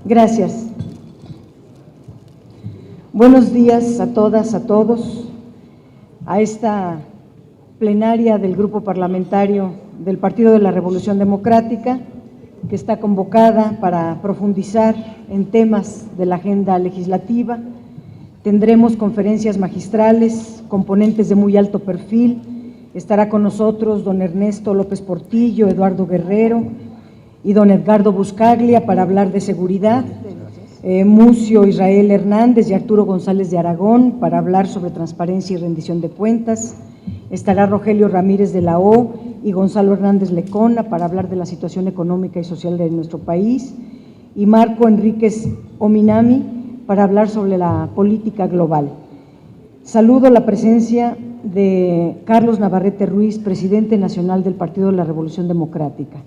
Gracias. Buenos días a todas, a todos, a esta plenaria del Grupo Parlamentario del Partido de la Revolución Democrática, que está convocada para profundizar en temas de la agenda legislativa. Tendremos conferencias magistrales, componentes de muy alto perfil. Estará con nosotros don Ernesto López Portillo, Eduardo Guerrero y don Edgardo Buscaglia para hablar de seguridad, Mucio Israel Hernández y Arturo González de Aragón para hablar sobre transparencia y rendición de cuentas. Estará Rogelio Ramírez de la O y Gonzalo Hernández Lecona para hablar de la situación económica y social de nuestro país, y Marco Enríquez Ominami para hablar sobre la política global. Saludo la presencia de Carlos Navarrete Ruiz, presidente nacional del Partido de la Revolución Democrática.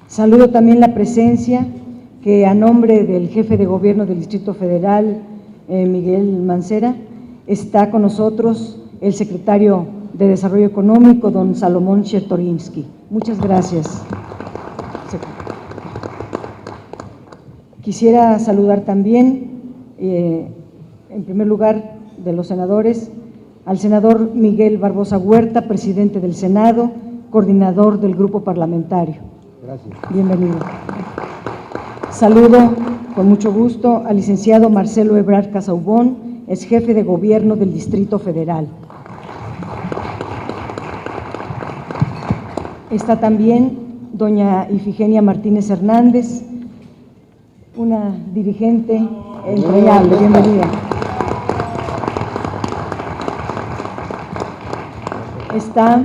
Saludo también la presencia que a nombre del jefe de gobierno del Distrito Federal, Miguel Mancera, está con nosotros el secretario de Desarrollo Económico, don Salomón Chertorinsky. Muchas gracias. Quisiera saludar también, en primer lugar, de los senadores, al senador Miguel Barbosa Huerta, presidente del Senado, coordinador del grupo parlamentario. Gracias. Bienvenido. Saludo con mucho gusto al licenciado Marcelo Ebrard Casaubón, ex jefe de gobierno del Distrito Federal. Está también doña Ifigenia Martínez Hernández, una dirigente entrañable. Bienvenida. Está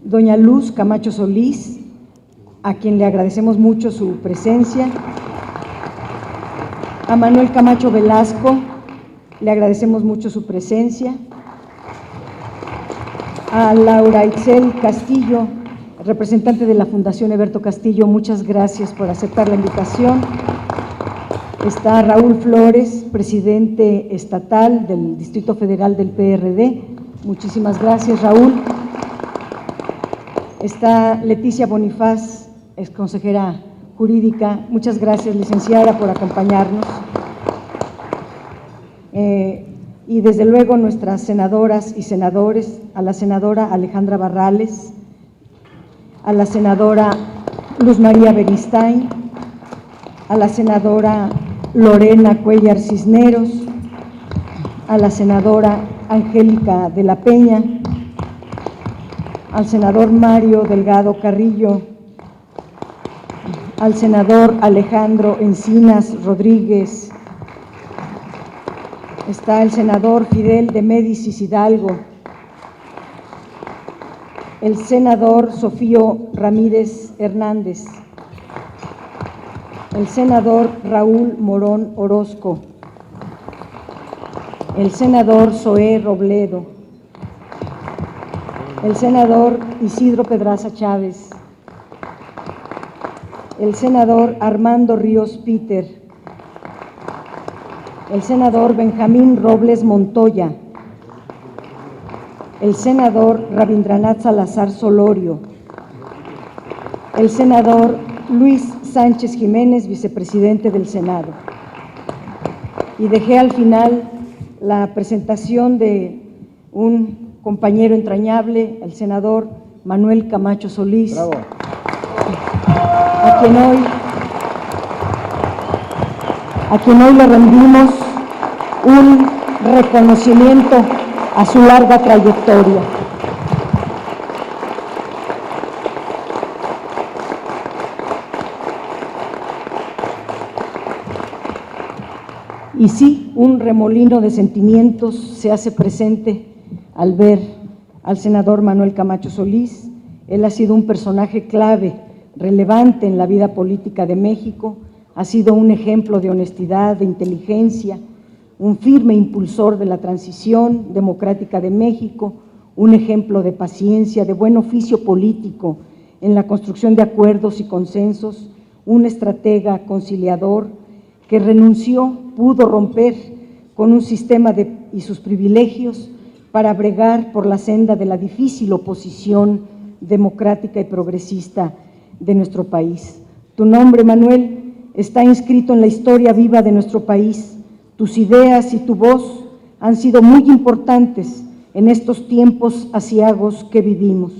doña Luz Camacho Solís, a quien le agradecemos mucho su presencia. A Manuel Camacho Velasco, le agradecemos mucho su presencia. A Laura Itzel Castillo, representante de la Fundación Eberto Castillo, muchas gracias por aceptar la invitación. Está Raúl Flores, presidente estatal del Distrito Federal del PRD, muchísimas gracias, Raúl. Está Leticia Bonifaz, ex consejera jurídica, muchas gracias, licenciada, por acompañarnos. Y desde luego nuestras senadoras y senadores, a la senadora Alejandra Barrales, a la senadora Luz María Beristain, a la senadora Lorena Cuellar Cisneros, a la senadora Angélica de la Peña, al senador Mario Delgado Carrillo, al senador Alejandro Encinas Rodríguez, está el senador Fidel de Médicis Hidalgo, el senador Sofío Ramírez Hernández, el senador Raúl Morón Orozco, el senador Zoé Robledo, el senador Isidro Pedraza Chávez, el senador Armando Ríos Peter, el senador Benjamín Robles Montoya, el senador Rabindranath Salazar Solorio, el senador Luis Sánchez Jiménez, vicepresidente del Senado. Y dejé al final la presentación de un compañero entrañable, el senador Manuel Camacho Solís, Bravo. a quien hoy le rendimos un reconocimiento a su larga trayectoria. Y sí, un remolino de sentimientos se hace presente al ver al senador Manuel Camacho Solís. Él ha sido un personaje clave, relevante en la vida política de México, ha sido un ejemplo de honestidad, de inteligencia, un firme impulsor de la transición democrática de México, un ejemplo de paciencia, de buen oficio político en la construcción de acuerdos y consensos, un estratega conciliador que renunció, pudo romper con un sistema y sus privilegios para bregar por la senda de la difícil oposición democrática y progresista de nuestro país. Tu nombre, Manuel, está inscrito en la historia viva de nuestro país. Tus ideas y tu voz han sido muy importantes en estos tiempos aciagos que vivimos.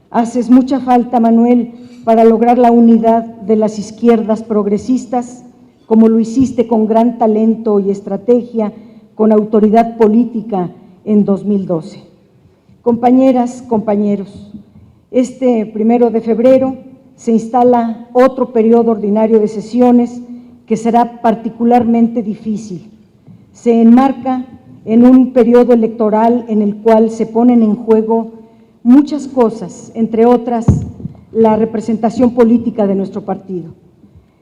Haces mucha falta, Manuel, para lograr la unidad de las izquierdas progresistas, como lo hiciste con gran talento y estrategia, con autoridad política en 2012. Compañeras, compañeros, este 1 de febrero se instala otro periodo ordinario de sesiones que será particularmente difícil. Se enmarca en un periodo electoral en el cual se ponen en juego muchas cosas, entre otras, la representación política de nuestro partido.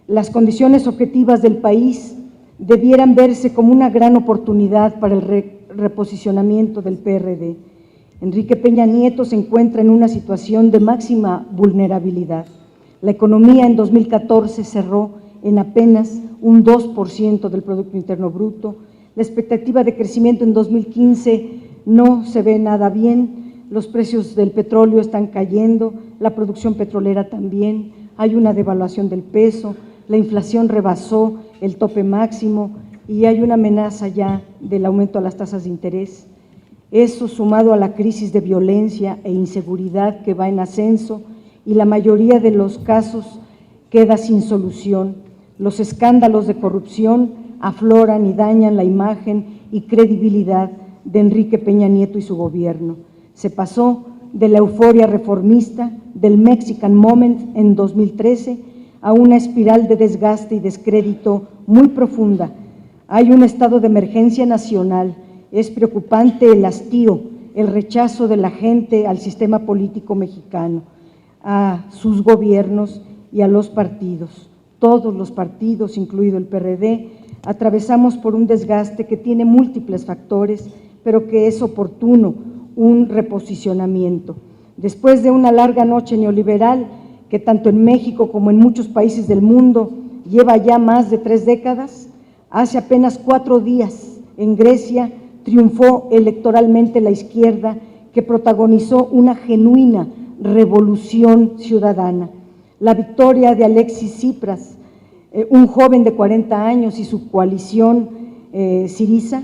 Las condiciones objetivas del país debieran verse como una gran oportunidad para el reposicionamiento del PRD. Enrique Peña Nieto se encuentra en una situación de máxima vulnerabilidad. La economía en 2014 cerró en apenas un 2% del Producto Interno Bruto. La expectativa de crecimiento en 2015 no se ve nada bien. Los precios del petróleo están cayendo, la producción petrolera también, hay una devaluación del peso, la inflación rebasó el tope máximo y hay una amenaza ya del aumento de las tasas de interés. Eso sumado a la crisis de violencia e inseguridad que va en ascenso y la mayoría de los casos queda sin solución. Los escándalos de corrupción afloran y dañan la imagen y credibilidad de Enrique Peña Nieto y su gobierno. Se pasó de la euforia reformista, del Mexican Moment en 2013, a una espiral de desgaste y descrédito muy profunda. Hay un estado de emergencia nacional. Es preocupante el hastío, el rechazo de la gente al sistema político mexicano, a sus gobiernos y a los partidos. Todos los partidos, incluido el PRD, atravesamos por un desgaste que tiene múltiples factores, pero que es oportuno un reposicionamiento. Después de una larga noche neoliberal, que tanto en México como en muchos países del mundo lleva ya más de 3 décadas, hace apenas 4 días en Grecia triunfó electoralmente la izquierda, que protagonizó una genuina revolución ciudadana. La victoria de Alexis Tsipras, un joven de 40 años, y su coalición Syriza,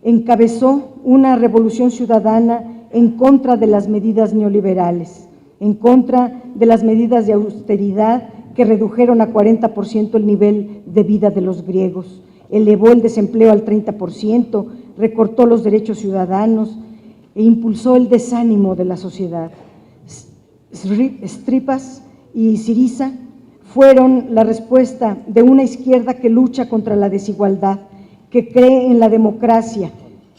encabezó una revolución ciudadana en contra de las medidas neoliberales, en contra de las medidas de austeridad que redujeron a 40% el nivel de vida de los griegos, elevó el desempleo al 30%, recortó los derechos ciudadanos e impulsó el desánimo de la sociedad. Tsipras y Syriza fueron la respuesta de una izquierda que lucha contra la desigualdad, que cree en la democracia,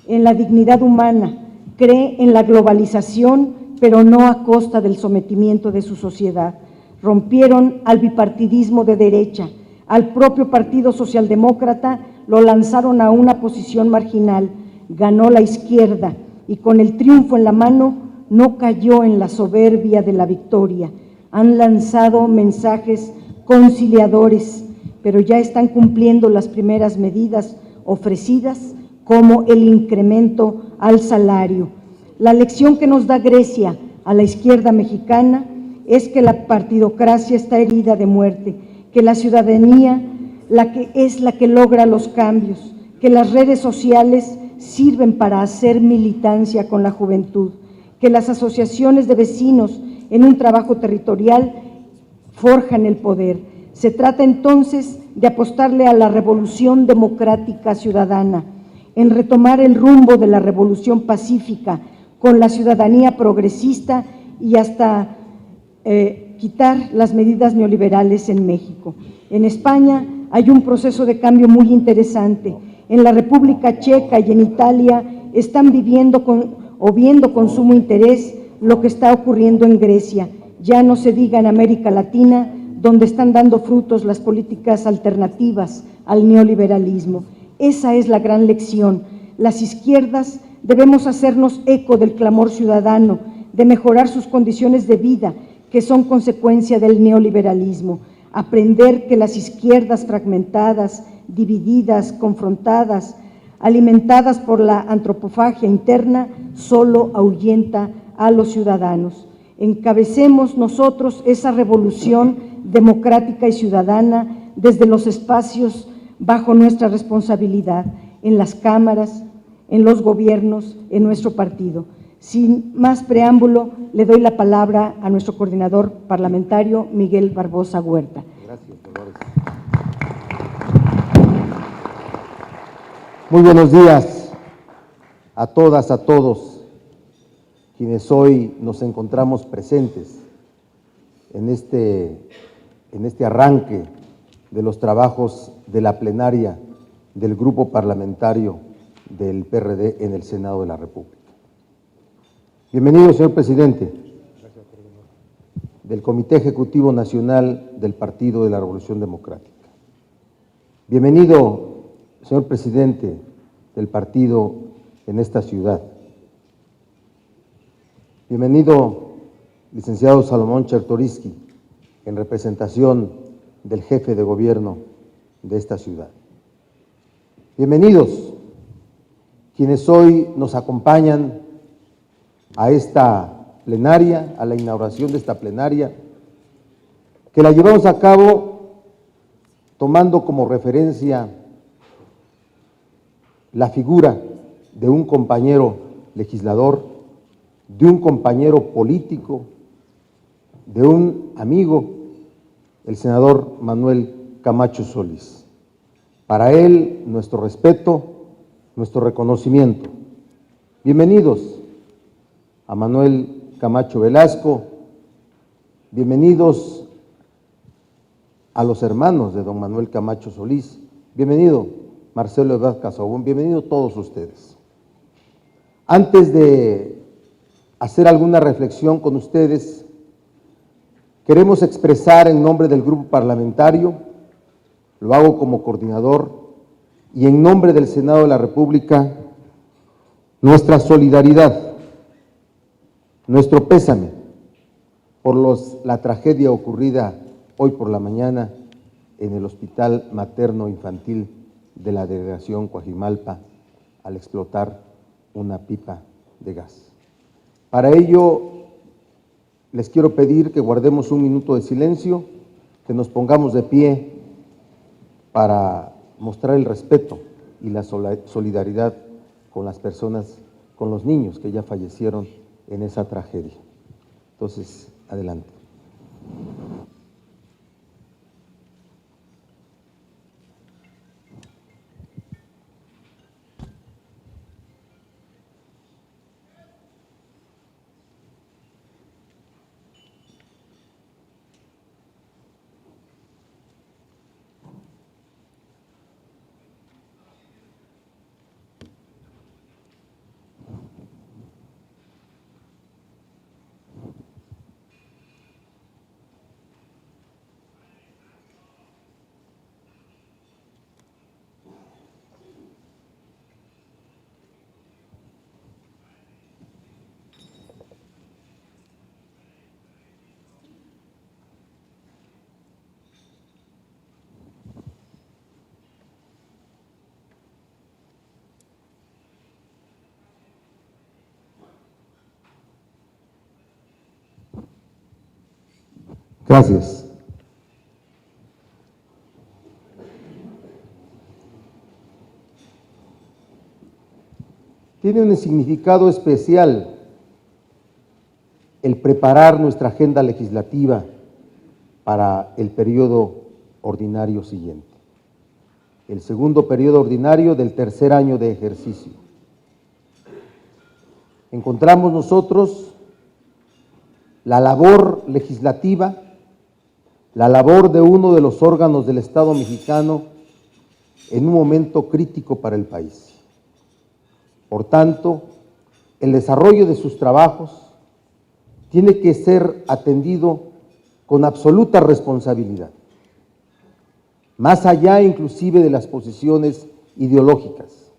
en la dignidad humana, cree en la globalización, pero no a costa del sometimiento de su sociedad. Rompieron al bipartidismo de derecha, al propio Partido Socialdemócrata lo lanzaron a una posición marginal, ganó la izquierda y con el triunfo en la mano no cayó en la soberbia de la victoria. Han lanzado mensajes conciliadores, pero ya están cumpliendo las primeras medidas ofrecidas, como el incremento al salario. La lección que nos da Grecia a la izquierda mexicana es que la partidocracia está herida de muerte, que la ciudadanía es la que logra los cambios, que las redes sociales sirven para hacer militancia con la juventud, que las asociaciones de vecinos en un trabajo territorial forjan el poder. Se trata entonces de apostarle a la revolución democrática ciudadana, en retomar el rumbo de la revolución pacífica con la ciudadanía progresista y hasta quitar las medidas neoliberales en México. En España hay un proceso de cambio muy interesante. En la República Checa y en Italia están viendo con sumo interés lo que está ocurriendo en Grecia. Ya no se diga en América Latina, donde están dando frutos las políticas alternativas al neoliberalismo. Esa es la gran lección. Las izquierdas debemos hacernos eco del clamor ciudadano, de mejorar sus condiciones de vida, que son consecuencia del neoliberalismo. Aprender que las izquierdas fragmentadas, divididas, confrontadas, alimentadas por la antropofagia interna, solo ahuyenta a los ciudadanos. Encabecemos nosotros esa revolución democrática y ciudadana desde los espacios bajo nuestra responsabilidad, en las cámaras, en los gobiernos, en nuestro partido. Sin más preámbulo, le doy la palabra a nuestro coordinador parlamentario, Miguel Barbosa Huerta. Gracias, Dolores. Muy buenos días a todas, a todos, quienes hoy nos encontramos presentes en este arranque de los trabajos de la plenaria del Grupo Parlamentario del PRD en el Senado de la República. Bienvenido, señor presidente del Comité Ejecutivo Nacional del Partido de la Revolución Democrática. Bienvenido, señor presidente del partido en esta ciudad. Bienvenido, licenciado Salomón Chertoriski, en representación del jefe de gobierno de esta ciudad. Bienvenidos quienes hoy nos acompañan a esta plenaria, a la inauguración de esta plenaria, que la llevamos a cabo tomando como referencia la figura de un compañero legislador, de un compañero político, de un amigo, el senador Manuel Camacho Solís. Para él, nuestro respeto, nuestro reconocimiento. Bienvenidos a Manuel Camacho Velasco, bienvenidos a los hermanos de don Manuel Camacho Solís, bienvenido Marcelo Ebrard Casaubon, bienvenidos todos ustedes. Antes de hacer alguna reflexión con ustedes, queremos expresar en nombre del grupo parlamentario, lo hago como coordinador, y en nombre del Senado de la República, nuestra solidaridad, nuestro pésame por la tragedia ocurrida hoy por la mañana en el Hospital Materno Infantil de la Delegación Coajimalpa al explotar una pipa de gas. Para ello, les quiero pedir que guardemos un minuto de silencio, que nos pongamos de pie para mostrar el respeto y la solidaridad con las personas, con los niños que ya fallecieron en esa tragedia. Entonces, adelante. Gracias. Tiene un significado especial el preparar nuestra agenda legislativa para el periodo ordinario siguiente, el segundo periodo ordinario del tercer año de ejercicio. Encontramos nosotros la labor legislativa, la labor de uno de los órganos del Estado mexicano en un momento crítico para el país. Por tanto, el desarrollo de sus trabajos tiene que ser atendido con absoluta responsabilidad, más allá inclusive de las posiciones ideológicas.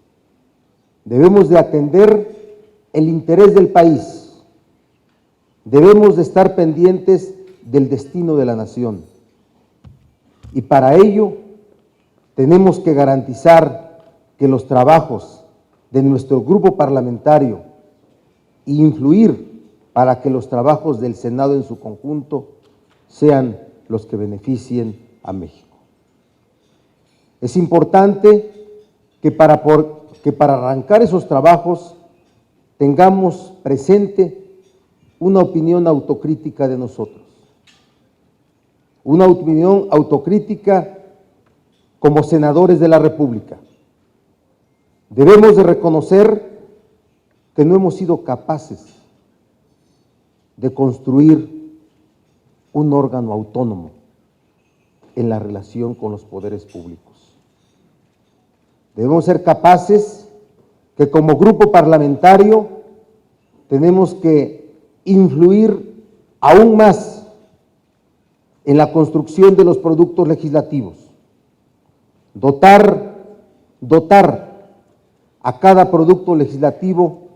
Debemos de atender el interés del país, debemos de estar pendientes del destino de la nación y para ello tenemos que garantizar que los trabajos de nuestro grupo parlamentario e influir para que los trabajos del Senado en su conjunto sean los que beneficien a México. Es importante que para arrancar esos trabajos tengamos presente una opinión autocrítica de nosotros, una opinión autocrítica como senadores de la República. Debemos de reconocer que no hemos sido capaces de construir un órgano autónomo en la relación con los poderes públicos. Debemos ser capaces que como grupo parlamentario tenemos que influir aún más en la construcción de los productos legislativos, dotar a cada producto legislativo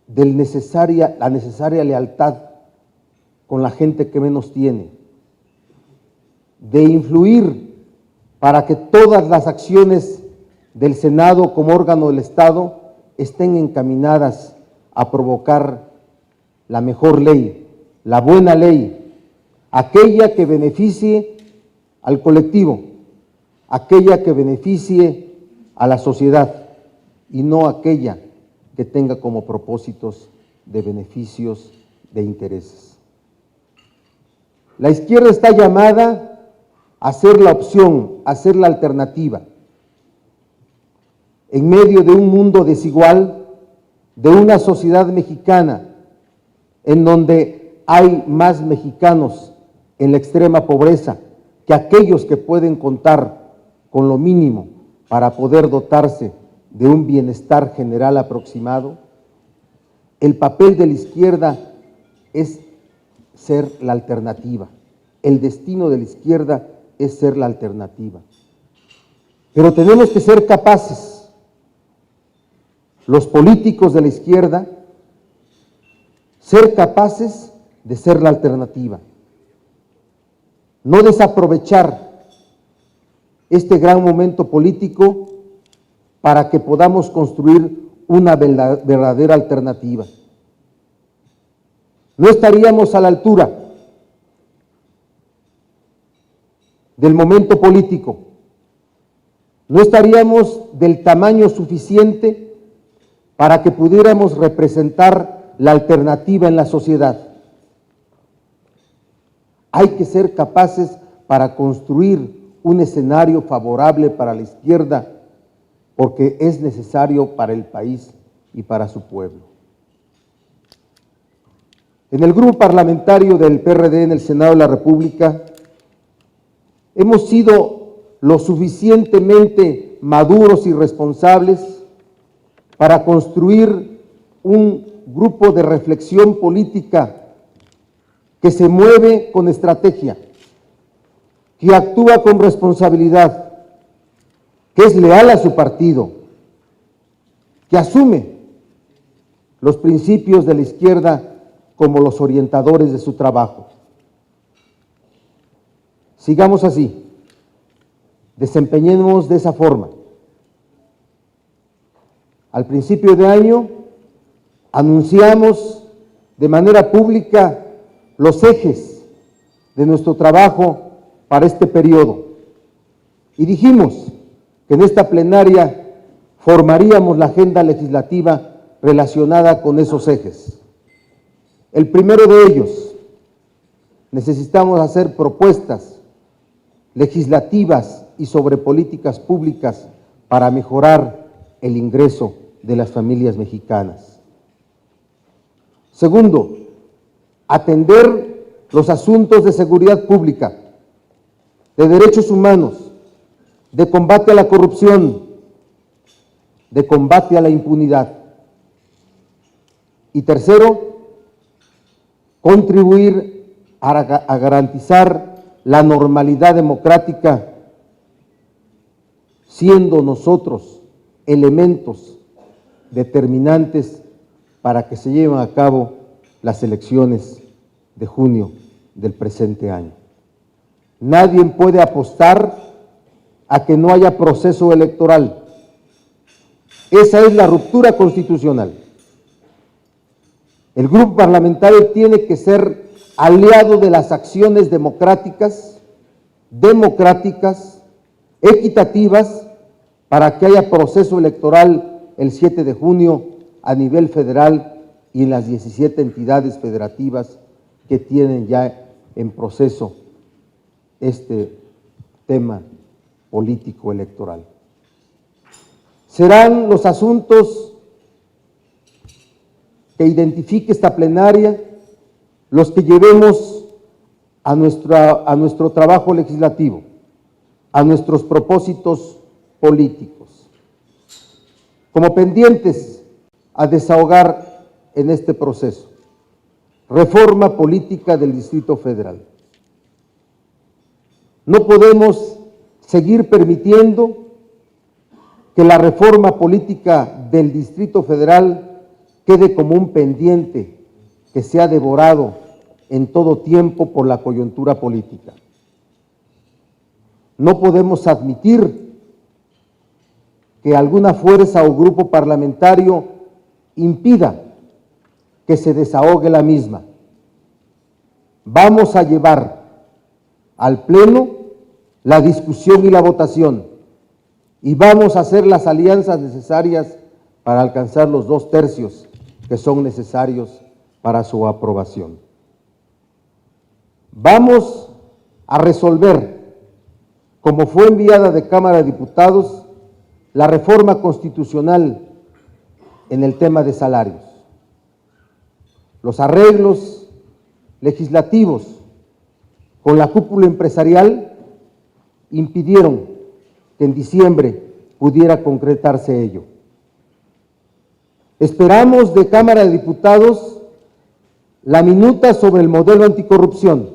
de la necesaria lealtad con la gente que menos tiene, de influir para que todas las acciones del Senado como órgano del Estado estén encaminadas a provocar la mejor ley, la buena ley, aquella que beneficie al colectivo, aquella que beneficie a la sociedad y no aquella que tenga como propósitos de beneficios de intereses. La izquierda está llamada a ser la opción, a ser la alternativa. En medio de un mundo desigual, de una sociedad mexicana en donde hay más mexicanos en la extrema pobreza que aquellos que pueden contar con lo mínimo para poder dotarse de un bienestar general aproximado, el papel de la izquierda es ser la alternativa. El destino de la izquierda es ser la alternativa. Pero tenemos que ser capaces, los políticos de la izquierda, ser capaces de ser la alternativa. No desaprovechar este gran momento político para que podamos construir una verdadera alternativa. No estaríamos a la altura del momento político, no estaríamos del tamaño suficiente para que pudiéramos representar la alternativa en la sociedad. Hay que ser capaces para construir un escenario favorable para la izquierda, porque es necesario para el país y para su pueblo. En el grupo parlamentario del PRD en el Senado de la República, hemos sido lo suficientemente maduros y responsables para construir un grupo de reflexión política que se mueve con estrategia, que actúa con responsabilidad, que es leal a su partido, que asume los principios de la izquierda como los orientadores de su trabajo. Sigamos así, desempeñemos de esa forma. Al principio de año anunciamos de manera pública los ejes de nuestro trabajo para este periodo y dijimos que en esta plenaria formaríamos la agenda legislativa relacionada con esos ejes. El primero de ellos, necesitamos hacer propuestas legislativas y sobre políticas públicas para mejorar el ingreso de las familias mexicanas. Segundo, atender los asuntos de seguridad pública, de derechos humanos, de combate a la corrupción, de combate a la impunidad. Y tercero, contribuir a garantizar la normalidad democrática, siendo nosotros elementos determinantes para que se lleven a cabo las elecciones de junio del presente año. Nadie puede apostar a que no haya proceso electoral. Esa es la ruptura constitucional. El grupo parlamentario tiene que ser aliado de las acciones democráticas, equitativas, para que haya proceso electoral el 7 de junio a nivel federal y en las 17 entidades federativas que tienen ya en proceso este tema político electoral. Serán los asuntos que identifique esta plenaria los que llevemos a nuestro trabajo legislativo, a nuestros propósitos políticos, como pendientes a desahogar en este proceso. Reforma política del Distrito Federal. No podemos seguir permitiendo que la reforma política del Distrito Federal quede como un pendiente que sea devorado en todo tiempo por la coyuntura política. No podemos admitir que alguna fuerza o grupo parlamentario impida que se desahogue la misma. Vamos a llevar al Pleno la discusión y la votación y vamos a hacer las alianzas necesarias para alcanzar los 2/3 que son necesarios para su aprobación. Vamos a resolver, como fue enviada de Cámara de Diputados, la reforma constitucional en el tema de salarios. Los arreglos legislativos con la cúpula empresarial impidieron que en diciembre pudiera concretarse ello. Esperamos de Cámara de Diputados la minuta sobre el modelo anticorrupción.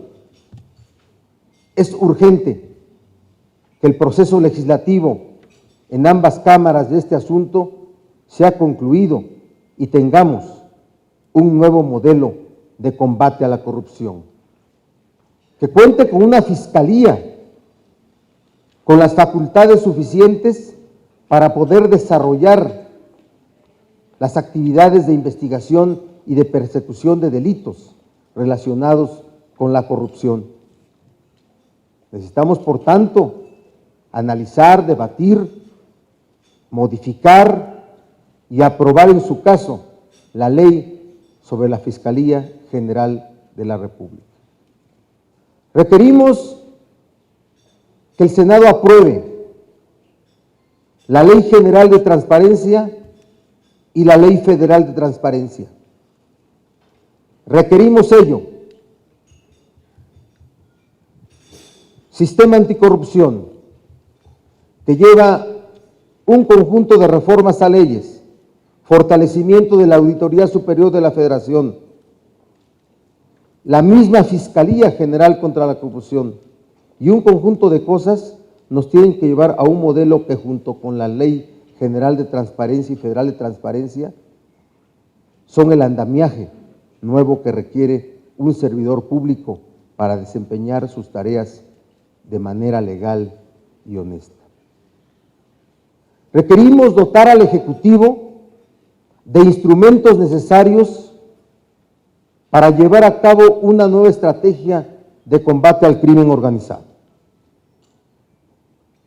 Es urgente que el proceso legislativo en ambas cámaras de este asunto sea concluido y tengamos un nuevo modelo de combate a la corrupción, que cuente con una fiscalía con las facultades suficientes para poder desarrollar las actividades de investigación y de persecución de delitos relacionados con la corrupción. Necesitamos, por tanto, analizar, debatir, modificar y aprobar en su caso la ley sobre la Fiscalía General de la República. Requerimos que el Senado apruebe la Ley General de Transparencia y la Ley Federal de Transparencia. Requerimos ello. Sistema anticorrupción, que lleva un conjunto de reformas a leyes, fortalecimiento de la Auditoría Superior de la Federación, la misma Fiscalía General contra la Corrupción y un conjunto de cosas nos tienen que llevar a un modelo que junto con la Ley General de Transparencia y Federal de Transparencia son el andamiaje nuevo que requiere un servidor público para desempeñar sus tareas de manera legal y honesta. Requerimos dotar al Ejecutivo de instrumentos necesarios para llevar a cabo una nueva estrategia de combate al crimen organizado.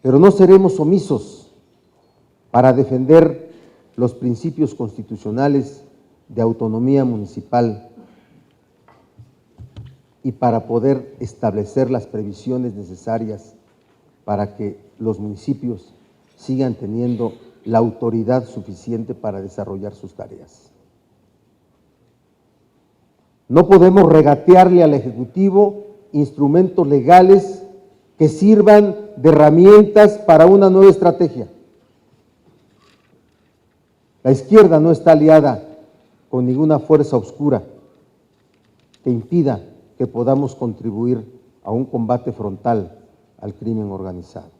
Pero no seremos omisos para defender los principios constitucionales de autonomía municipal y para poder establecer las previsiones necesarias para que los municipios sigan teniendo la autoridad suficiente para desarrollar sus tareas. No podemos regatearle al Ejecutivo instrumentos legales que sirvan de herramientas para una nueva estrategia. La izquierda no está aliada con ninguna fuerza oscura que impida que podamos contribuir a un combate frontal al crimen organizado.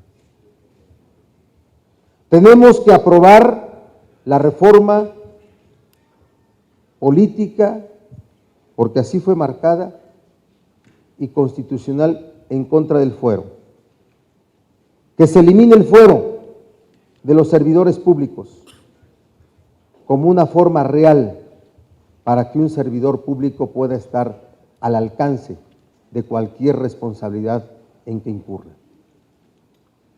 Tenemos que aprobar la reforma política, porque así fue marcada, y constitucional en contra del fuero. que se elimine el fuero de los servidores públicos como una forma real para que un servidor público pueda estar al alcance de cualquier responsabilidad en que incurra.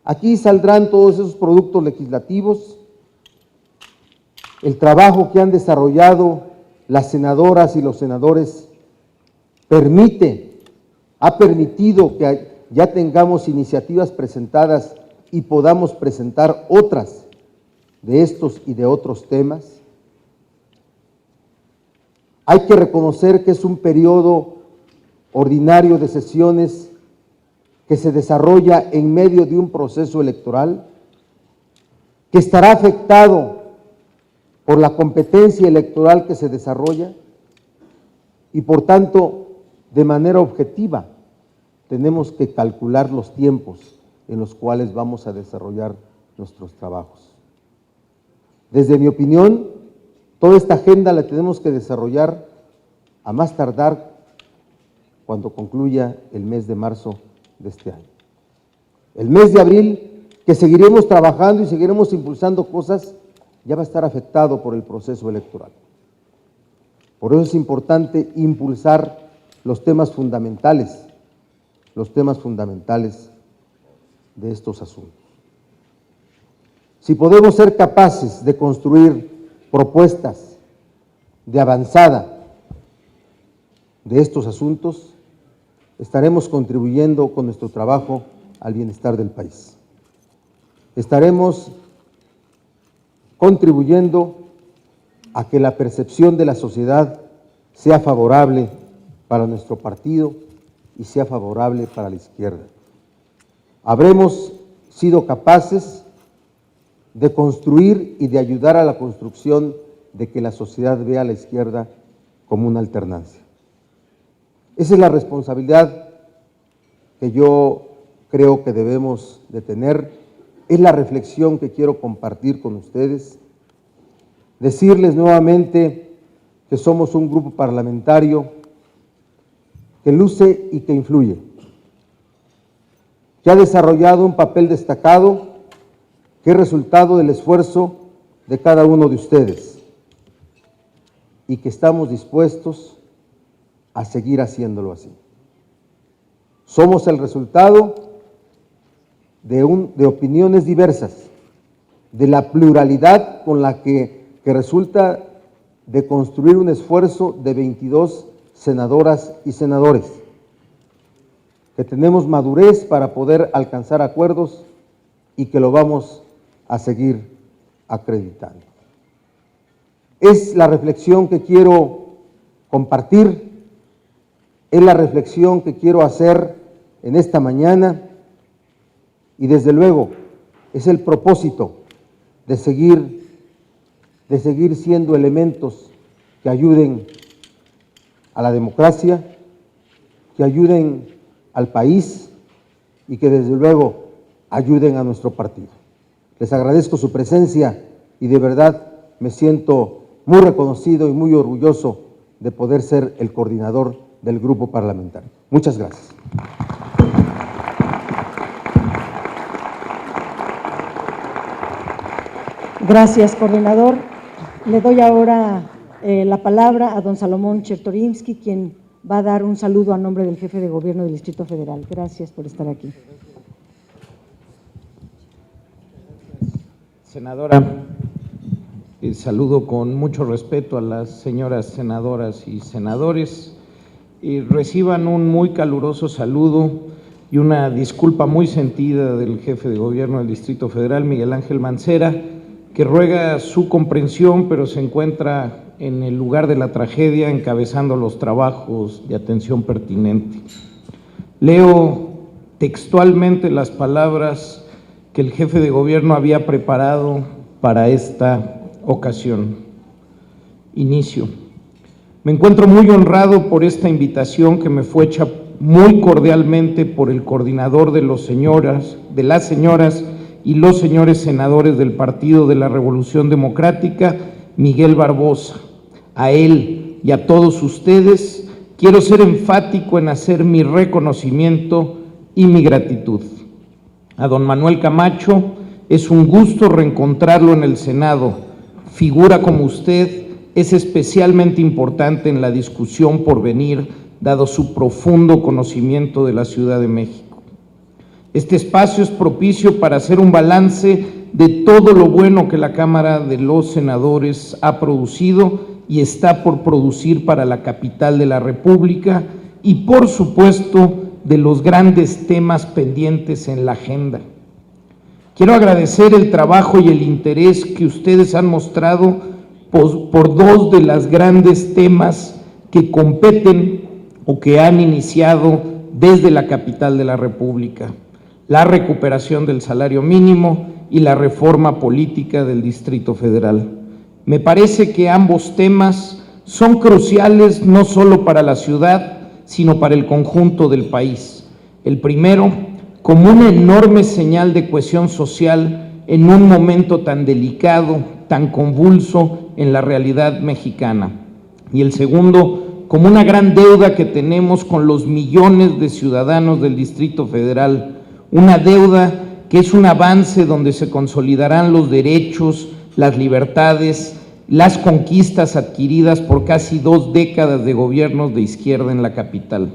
Aquí saldrán todos esos productos legislativos, el trabajo que han desarrollado las senadoras y los senadores ha permitido que ya tengamos iniciativas presentadas y podamos presentar otras de estos y de otros temas. Hay que reconocer que es un periodo ordinario de sesiones que se desarrolla en medio de un proceso electoral, que estará afectado por la competencia electoral que se desarrolla y por tanto, de manera objetiva, tenemos que calcular los tiempos en los cuales vamos a desarrollar nuestros trabajos. Desde mi opinión, toda esta agenda la tenemos que desarrollar a más tardar cuando concluya el mes de marzo de este año. El mes de abril, que seguiremos trabajando y seguiremos impulsando cosas, ya va a estar afectado por el proceso electoral. Por eso es importante impulsar los temas fundamentales de estos asuntos. Si podemos ser capaces de construir propuestas de avanzada de estos asuntos, estaremos contribuyendo con nuestro trabajo al bienestar del país. Estaremos contribuyendo a que la percepción de la sociedad sea favorable para nuestro partido y sea favorable para la izquierda. Habremos sido capaces de construir y de ayudar a la construcción de que la sociedad vea a la izquierda como una alternancia. Esa es la responsabilidad que yo creo que debemos de tener, es la reflexión que quiero compartir con ustedes, decirles nuevamente que somos un grupo parlamentario que luce y que influye, que ha desarrollado un papel destacado, que es resultado del esfuerzo de cada uno de ustedes y que estamos dispuestos a seguir haciéndolo así. Somos el resultado de opiniones diversas, de la pluralidad con la que resulta de construir un esfuerzo de 22 senadoras y senadores, que tenemos madurez para poder alcanzar acuerdos y que lo vamos a seguir acreditando. Es la reflexión que quiero compartir, es la reflexión que quiero hacer en esta mañana y desde luego es el propósito de seguir siendo elementos que ayuden a la democracia, que ayuden al país y que desde luego ayuden a nuestro partido. Les agradezco su presencia y de verdad me siento muy reconocido y muy orgulloso de poder ser el coordinador del grupo parlamentario. Muchas gracias. Gracias, coordinador. Le doy ahora la palabra a don Salomón Chertorivsky, quien va a dar un saludo a nombre del jefe de gobierno del Distrito Federal. Gracias por estar aquí. Senadora, saludo con mucho respeto a las señoras senadoras y senadores y reciban un muy caluroso saludo y una disculpa muy sentida del jefe de gobierno del Distrito Federal, Miguel Ángel Mancera, que ruega su comprensión, pero se encuentra en el lugar de la tragedia encabezando los trabajos de atención pertinente. Leo textualmente las palabras que el jefe de gobierno había preparado para esta ocasión. Inicio. Me encuentro muy honrado por esta invitación que me fue hecha muy cordialmente por el coordinador de las señoras y los señores senadores del Partido de la Revolución Democrática, Miguel Barbosa. A él y a todos ustedes quiero ser enfático en hacer mi reconocimiento y mi gratitud. a don Manuel Camacho, es un gusto reencontrarlo en el Senado. Figura como usted es especialmente importante en la discusión por venir, dado su profundo conocimiento de la Ciudad de México. Este espacio es propicio para hacer un balance de todo lo bueno que la Cámara de los Senadores ha producido y está por producir para la capital de la República y, por supuesto, de los grandes temas pendientes en la agenda. Quiero agradecer el trabajo y el interés que ustedes han mostrado por dos de los grandes temas que competen o que han iniciado desde la capital de la República: la recuperación del salario mínimo y la reforma política del Distrito Federal. Me parece que ambos temas son cruciales no solo para la ciudad, sino para el conjunto del país. El primero, como una enorme señal de cohesión social en un momento tan delicado, tan convulso en la realidad mexicana. Y el segundo, como una gran deuda que tenemos con los millones de ciudadanos del Distrito Federal, una deuda que es un avance donde se consolidarán los derechos, las libertades, las conquistas adquiridas por casi 2 décadas de gobiernos de izquierda en la capital.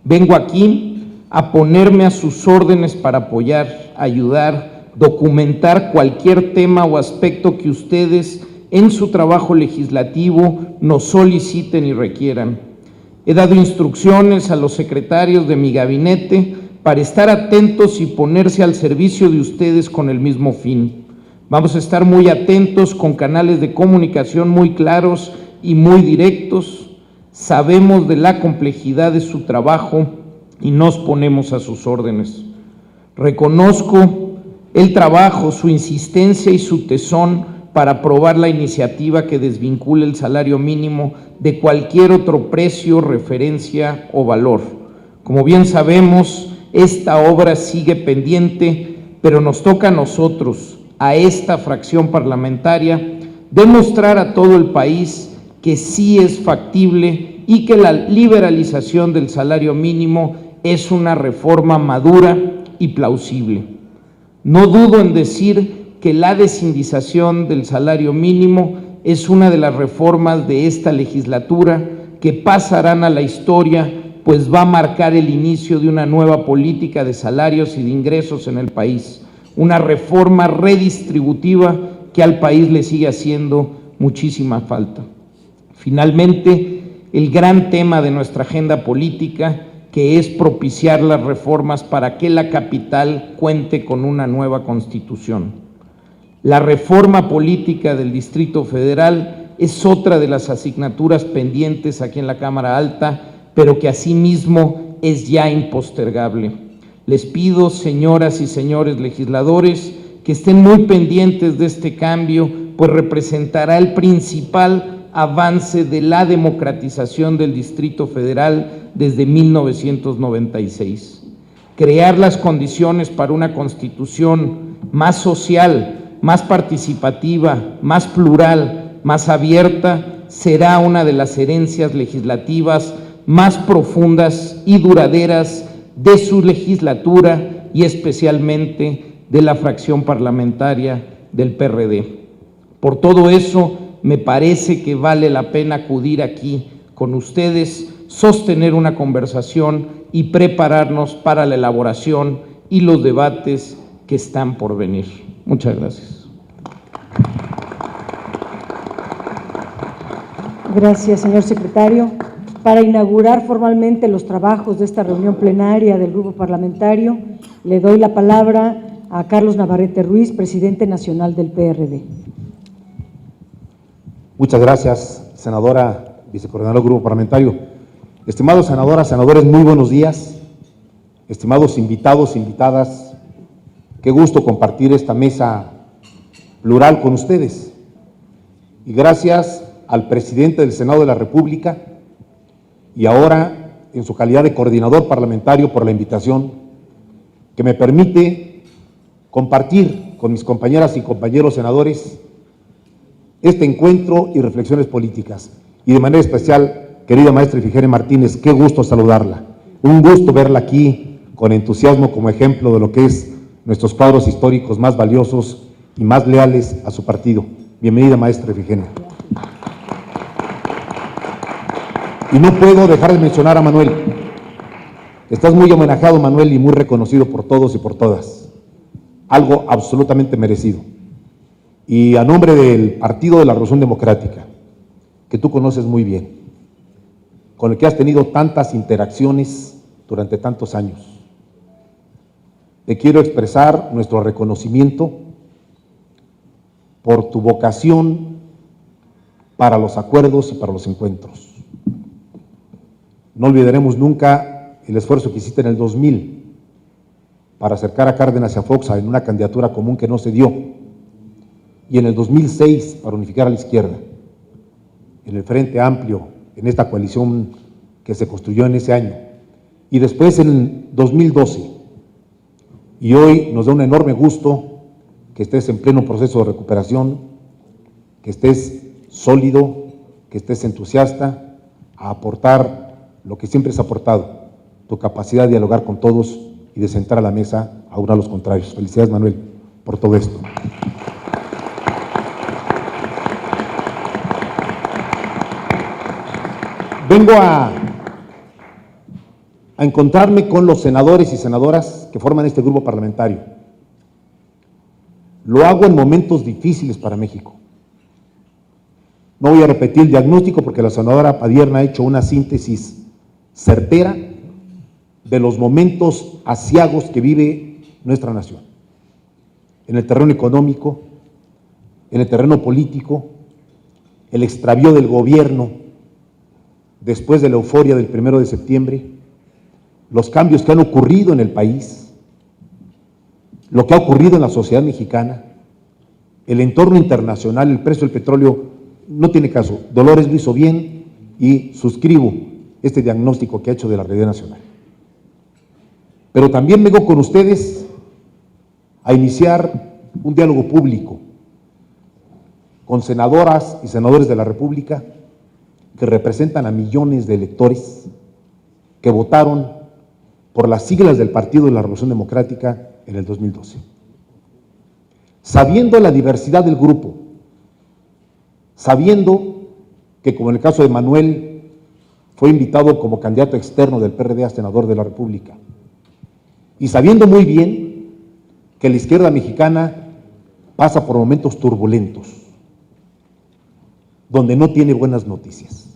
Vengo aquí a ponerme a sus órdenes para apoyar, ayudar, documentar cualquier tema o aspecto que ustedes en su trabajo legislativo nos soliciten y requieran. He dado instrucciones a los secretarios de mi gabinete para estar atentos y ponerse al servicio de ustedes con el mismo fin. Vamos a estar muy atentos con canales de comunicación muy claros y muy directos. Sabemos de la complejidad de su trabajo y nos ponemos a sus órdenes. Reconozco el trabajo, su insistencia y su tesón para aprobar la iniciativa que desvincule el salario mínimo de cualquier otro precio, referencia o valor. Como bien sabemos, esta obra sigue pendiente, pero nos toca a nosotros, a esta fracción parlamentaria, demostrar a todo el país que sí es factible y que la liberalización del salario mínimo es una reforma madura y plausible. No dudo en decir que la desindización del salario mínimo es una de las reformas de esta legislatura que pasarán a la historia, pues va a marcar el inicio de una nueva política de salarios y de ingresos en el país, una reforma redistributiva que al país le sigue haciendo muchísima falta. Finalmente, el gran tema de nuestra agenda política, que es propiciar las reformas para que la capital cuente con una nueva constitución. La reforma política del Distrito Federal es otra de las asignaturas pendientes aquí en la Cámara Alta, pero que asimismo es ya impostergable. Les pido, señoras y señores legisladores, que estén muy pendientes de este cambio, pues representará el principal avance de la democratización del Distrito Federal desde 1996. Crear las condiciones para una constitución más social, más participativa, más plural, más abierta, será una de las herencias legislativas más profundas y duraderas de su legislatura y especialmente de la fracción parlamentaria del PRD. Por todo eso, me parece que vale la pena acudir aquí con ustedes, sostener una conversación y prepararnos para la elaboración y los debates que están por venir. Muchas gracias. Gracias, señor secretario. Para inaugurar formalmente los trabajos de esta reunión plenaria del Grupo Parlamentario, le doy la palabra a Carlos Navarrete Ruiz, presidente nacional del PRD. Muchas gracias, senadora, vicecoordinadora del Grupo Parlamentario. Estimados senadoras, senadores, muy buenos días. Estimados invitados, invitadas, qué gusto compartir esta mesa plural con ustedes. Y gracias al presidente del Senado de la República y ahora en su calidad de coordinador parlamentario por la invitación que me permite compartir con mis compañeras y compañeros senadores este encuentro y reflexiones políticas. Y de manera especial, querida maestra Ifigenia Martínez, qué gusto saludarla. Un gusto verla aquí con entusiasmo como ejemplo de lo que es nuestros cuadros históricos más valiosos y más leales a su partido. Bienvenida, maestra Efigenia. Y no puedo dejar de mencionar a Manuel. Estás muy homenajeado, Manuel, y muy reconocido por todos y por todas. Algo absolutamente merecido. Y a nombre del Partido de la Revolución Democrática, que tú conoces muy bien, con el que has tenido tantas interacciones durante tantos años, te quiero expresar nuestro reconocimiento por tu vocación para los acuerdos y para los encuentros. No olvidaremos nunca el esfuerzo que hiciste en el 2000 para acercar a Cárdenas y a Fox en una candidatura común que no se dio, y en el 2006 para unificar a la izquierda, en el Frente Amplio, en esta coalición que se construyó en ese año, y después en el 2012. Y hoy nos da un enorme gusto que estés en pleno proceso de recuperación, que estés sólido, que estés entusiasta a aportar lo que siempre has aportado, tu capacidad de dialogar con todos y de sentar a la mesa a uno a los contrarios. Felicidades, Manuel, por todo esto. Vengo a encontrarme con los senadores y senadoras que forman este grupo parlamentario. Lo hago en momentos difíciles para México. No voy a repetir el diagnóstico porque la senadora Padierna ha hecho una síntesis certera de los momentos aciagos que vive nuestra nación. En el terreno económico, en el terreno político, el extravío del gobierno después de la euforia del 1 de septiembre, los cambios que han ocurrido en el país, lo que ha ocurrido en la sociedad mexicana, el entorno internacional, el precio del petróleo, no tiene caso. Dolores lo hizo bien y suscribo este diagnóstico que ha hecho de la realidad nacional. Pero también vengo con ustedes a iniciar un diálogo público con senadoras y senadores de la República que representan a millones de electores que votaron por las siglas del Partido de la Revolución Democrática en el 2012. Sabiendo la diversidad del grupo, sabiendo que, como en el caso de Manuel, fue invitado como candidato externo del PRD a senador de la República, y sabiendo muy bien que la izquierda mexicana pasa por momentos turbulentos, donde no tiene buenas noticias.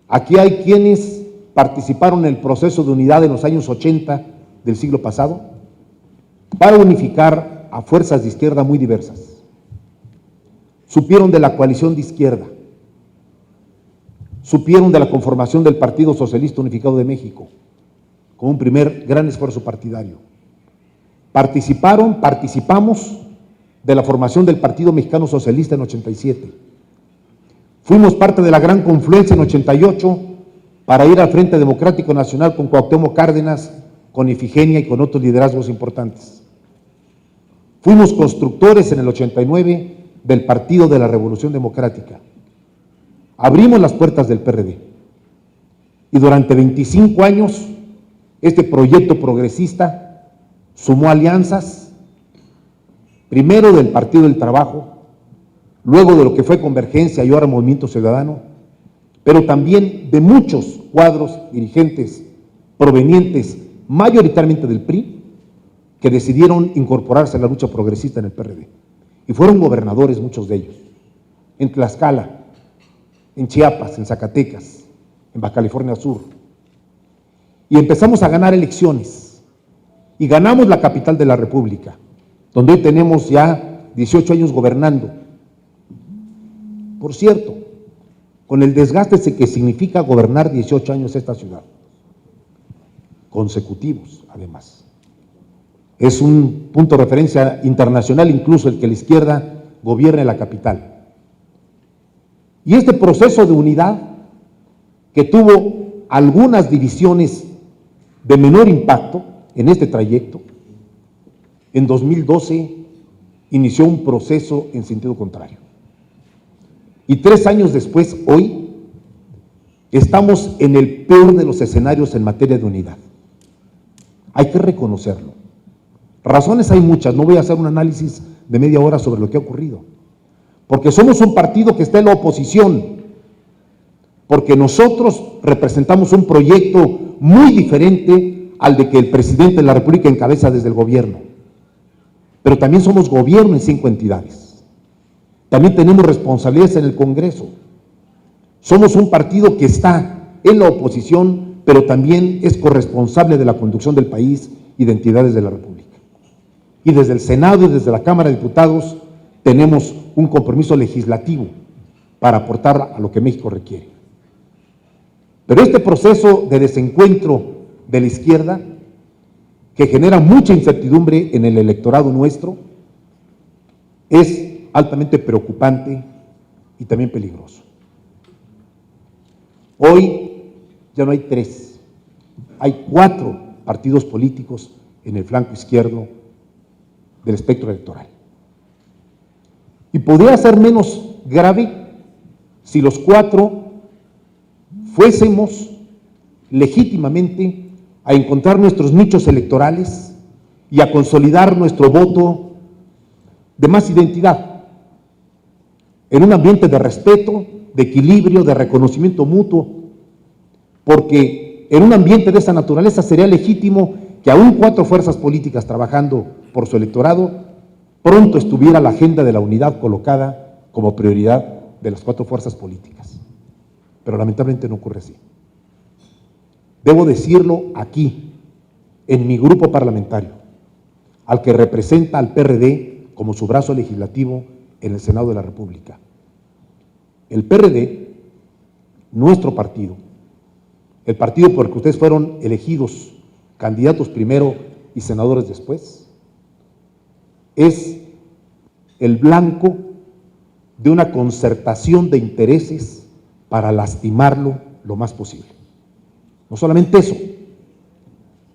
Aquí hay quienes participaron en el proceso de unidad en los años 80 del siglo pasado para unificar a fuerzas de izquierda muy diversas. Supieron de la coalición de izquierda, supieron de la conformación del Partido Socialista Unificado de México, con un primer gran esfuerzo partidario. Participamos de la formación del Partido Mexicano Socialista en 87. Fuimos parte de la gran confluencia en 88 para ir al Frente Democrático Nacional con Cuauhtémoc Cárdenas, con Ifigenia y con otros liderazgos importantes. Fuimos constructores en el 89 del Partido de la Revolución Democrática. Abrimos las puertas del PRD y durante 25 años este proyecto progresista sumó alianzas, primero del Partido del Trabajo, luego de lo que fue Convergencia y ahora Movimiento Ciudadano, pero también de muchos cuadros dirigentes provenientes mayoritariamente del PRI que decidieron incorporarse a la lucha progresista en el PRD. Y fueron gobernadores muchos de ellos, en Tlaxcala, en Chiapas, en Zacatecas, en Baja California Sur. Y empezamos a ganar elecciones y ganamos la capital de la República, donde hoy tenemos ya 18 años gobernando. Por cierto, con el desgaste que significa gobernar 18 años esta ciudad, consecutivos además. Es un punto de referencia internacional incluso el que la izquierda gobierne la capital. Y este proceso de unidad, que tuvo algunas divisiones de menor impacto en este trayecto, en 2012 inició un proceso en sentido contrario. Y 3 años después, hoy, estamos en el peor de los escenarios en materia de unidad. Hay que reconocerlo. Razones hay muchas, no voy a hacer un análisis de media hora sobre lo que ha ocurrido. Porque somos un partido que está en la oposición, porque nosotros representamos un proyecto muy diferente al de que el presidente de la República encabeza desde el gobierno. Pero también somos gobierno en 5 entidades. También tenemos responsabilidades en el Congreso. Somos un partido que está en la oposición, pero también es corresponsable de la conducción del país y de entidades de la República. Y desde el Senado y desde la Cámara de Diputados tenemos un compromiso legislativo para aportar a lo que México requiere. Pero este proceso de desencuentro de la izquierda, que genera mucha incertidumbre en el electorado nuestro, es altamente preocupante y también peligroso. Hoy ya no hay 3, hay 4 partidos políticos en el flanco izquierdo del espectro electoral. Y podría ser menos grave si los 4 fuésemos legítimamente a encontrar nuestros nichos electorales y a consolidar nuestro voto de más identidad, en un ambiente de respeto, de equilibrio, de reconocimiento mutuo, porque en un ambiente de esa naturaleza sería legítimo que aún 4 fuerzas políticas trabajando por su electorado, pronto estuviera la agenda de la unidad colocada como prioridad de las 4 fuerzas políticas. Pero lamentablemente no ocurre así. Debo decirlo aquí, en mi grupo parlamentario, al que representa al PRD como su brazo legislativo en el Senado de la República. El PRD, nuestro partido, el partido por el que ustedes fueron elegidos candidatos primero y senadores después, es el blanco de una concertación de intereses para lastimarlo lo más posible. No solamente eso,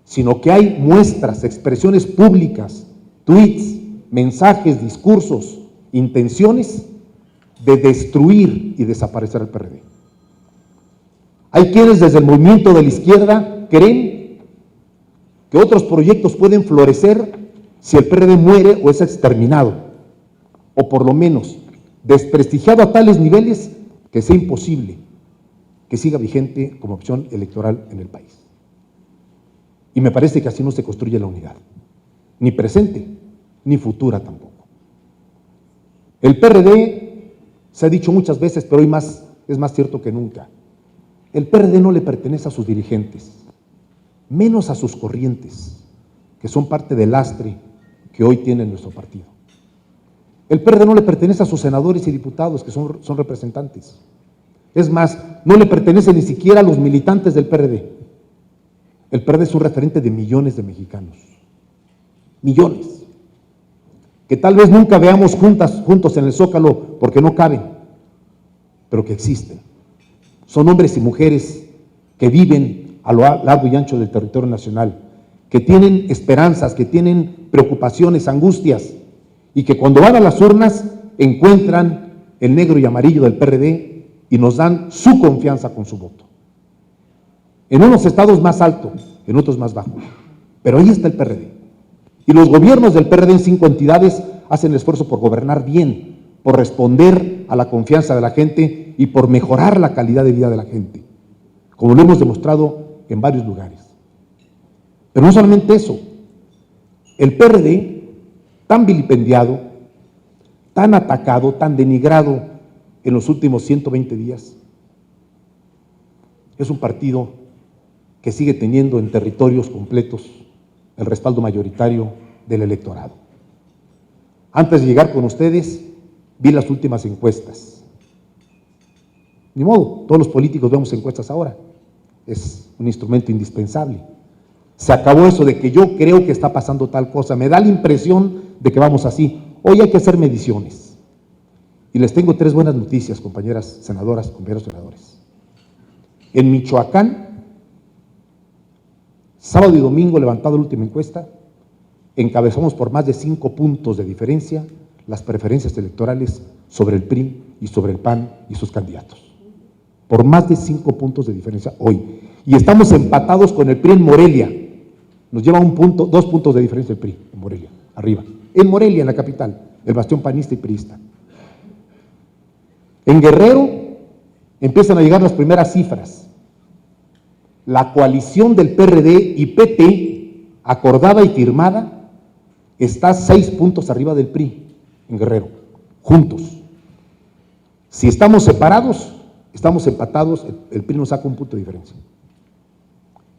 sino que hay muestras, expresiones públicas, tweets, mensajes, discursos, intenciones de destruir y desaparecer al PRD. Hay quienes desde el movimiento de la izquierda creen que otros proyectos pueden florecer si el PRD muere o es exterminado, o por lo menos desprestigiado a tales niveles que sea imposible que siga vigente como opción electoral en el país. Y me parece que así no se construye la unidad, ni presente, ni futura tampoco. El PRD, se ha dicho muchas veces, pero hoy es más cierto que nunca, el PRD no le pertenece a sus dirigentes, menos a sus corrientes, que son parte del lastre que hoy tiene nuestro partido. El PRD no le pertenece a sus senadores y diputados, que son representantes. Es más, no le pertenece ni siquiera a los militantes del PRD. El PRD es un referente de millones de mexicanos. Millones. Que tal vez nunca veamos juntos en el Zócalo porque no caben, pero que existen. Son hombres y mujeres que viven a lo largo y ancho del territorio nacional, que tienen esperanzas, que tienen preocupaciones, angustias, y que cuando van a las urnas encuentran el negro y amarillo del PRD y nos dan su confianza con su voto. En unos estados más alto, en otros más bajo, pero ahí está el PRD. Y los gobiernos del PRD en 5 entidades hacen el esfuerzo por gobernar bien, por responder a la confianza de la gente y por mejorar la calidad de vida de la gente, como lo hemos demostrado en varios lugares. Pero no solamente eso, el PRD, tan vilipendiado, tan atacado, tan denigrado en los últimos 120 días, es un partido que sigue teniendo en territorios completos el respaldo mayoritario del electorado. Antes de llegar con ustedes, vi las últimas encuestas. Ni modo, todos los políticos vemos encuestas ahora. Es un instrumento indispensable. Se acabó eso de que yo creo que está pasando tal cosa. Me da la impresión de que vamos así. Hoy hay que hacer mediciones. Y les tengo 3 buenas noticias, compañeras senadoras, compañeros senadores. En Michoacán, sábado y domingo, levantado la última encuesta, encabezamos por más de 5 puntos de diferencia las preferencias electorales sobre el PRI y sobre el PAN y sus candidatos. Por más de 5 puntos de diferencia hoy. Y estamos empatados con el PRI en Morelia. Nos lleva 2 puntos de diferencia el PRI en Morelia, arriba. En Morelia, en la capital, el bastión panista y priista. En Guerrero empiezan a llegar las primeras cifras. La coalición del PRD y PT, acordada y firmada, está 6 puntos arriba del PRI en Guerrero, juntos. Si estamos separados, estamos empatados, el PRI nos saca 1 punto de diferencia.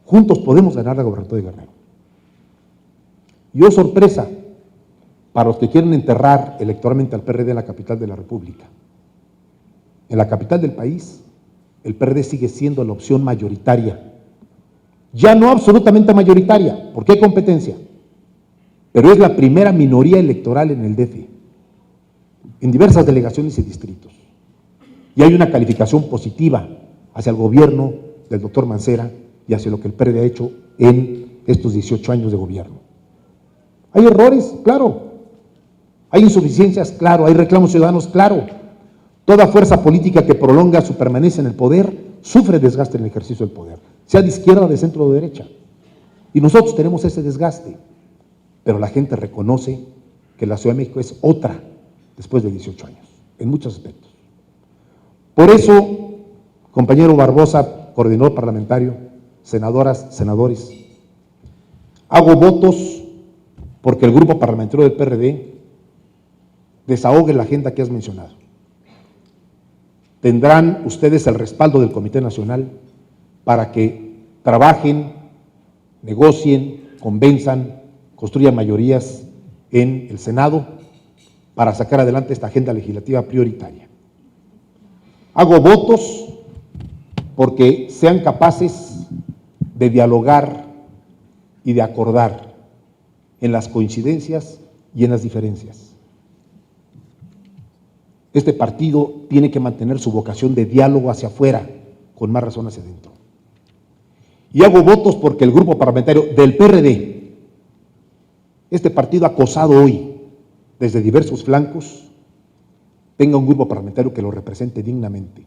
Juntos podemos ganar la gobernatura de Guerrero. Y oh sorpresa, para los que quieren enterrar electoralmente al PRD en la capital de la República. En la capital del país, el PRD sigue siendo la opción mayoritaria. Ya no absolutamente mayoritaria, porque hay competencia, pero es la primera minoría electoral en el DF, en diversas delegaciones y distritos. Y hay una calificación positiva hacia el gobierno del doctor Mancera y hacia lo que el PRD ha hecho en estos 18 años de gobierno. Hay errores, claro. Hay insuficiencias, claro. Hay reclamos ciudadanos, claro. Toda fuerza política que prolonga su permanencia en el poder sufre desgaste en el ejercicio del poder, sea de izquierda, de centro o de derecha. Y nosotros tenemos ese desgaste, pero la gente reconoce que la Ciudad de México es otra después de 18 años, en muchos aspectos. Por eso, compañero Barbosa, coordinador parlamentario, senadoras, senadores, hago votos porque el grupo parlamentario del PRD desahogue la agenda que has mencionado. Tendrán ustedes el respaldo del Comité Nacional para que trabajen, negocien, convenzan, construyan mayorías en el Senado para sacar adelante esta agenda legislativa prioritaria. Hago votos porque sean capaces de dialogar y de acordar en las coincidencias y en las diferencias. Este partido tiene que mantener su vocación de diálogo hacia afuera, con más razón hacia adentro. Y hago votos porque el grupo parlamentario del PRD, este partido acosado hoy desde diversos flancos, tenga un grupo parlamentario que lo represente dignamente,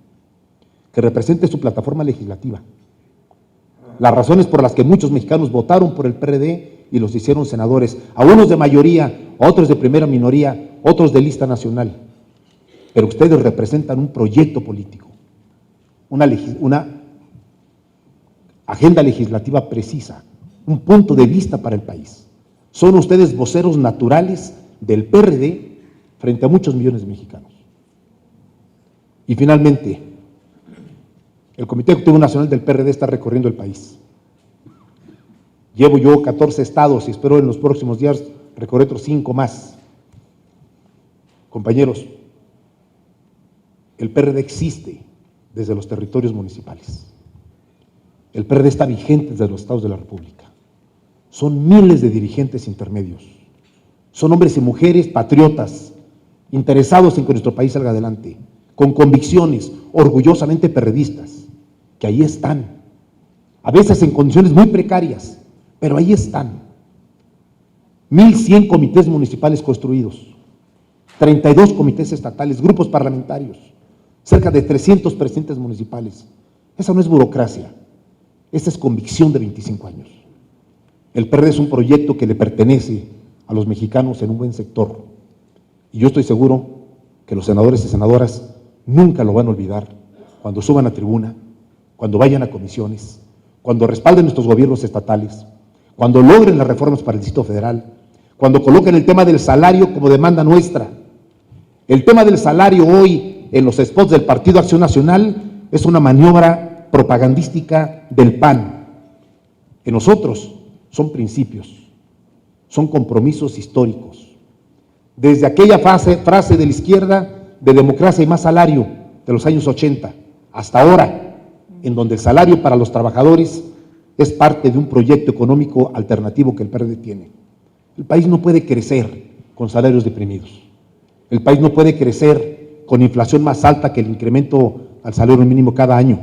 que represente su plataforma legislativa. Las razones por las que muchos mexicanos votaron por el PRD y los hicieron senadores, a unos de mayoría, a otros de primera minoría, otros de lista nacional. Pero ustedes representan un proyecto político, una agenda legislativa precisa, un punto de vista para el país. Son ustedes voceros naturales del PRD frente a muchos millones de mexicanos. Y finalmente, el Comité Ejecutivo Nacional del PRD está recorriendo el país. Llevo yo 14 estados y espero en los próximos días recorrer otros 5 más. Compañeros, el PRD existe desde los territorios municipales. El PRD está vigente desde los estados de la República. Son miles de dirigentes intermedios. Son hombres y mujeres patriotas, interesados en que nuestro país salga adelante, con convicciones, orgullosamente perredistas, que ahí están. A veces en condiciones muy precarias, pero ahí están. 1,100 comités municipales construidos, 32 comités estatales, grupos parlamentarios, cerca de 300 presidentes municipales. Esa no es burocracia, esa es convicción de 25 años. El PRD es un proyecto que le pertenece a los mexicanos en un buen sector. Y yo estoy seguro que los senadores y senadoras nunca lo van a olvidar cuando suban a tribuna, cuando vayan a comisiones, cuando respalden nuestros gobiernos estatales, cuando logren las reformas para el Distrito Federal, cuando coloquen el tema del salario como demanda nuestra. El tema del salario hoy en los spots del Partido Acción Nacional es una maniobra propagandística del PAN. En nosotros son principios, son compromisos históricos. Desde aquella frase de la izquierda de democracia y más salario de los años 80 hasta ahora, en donde el salario para los trabajadores es parte de un proyecto económico alternativo que el PRD tiene. El país no puede crecer con salarios deprimidos. El país no puede crecer con inflación más alta que el incremento al salario mínimo cada año.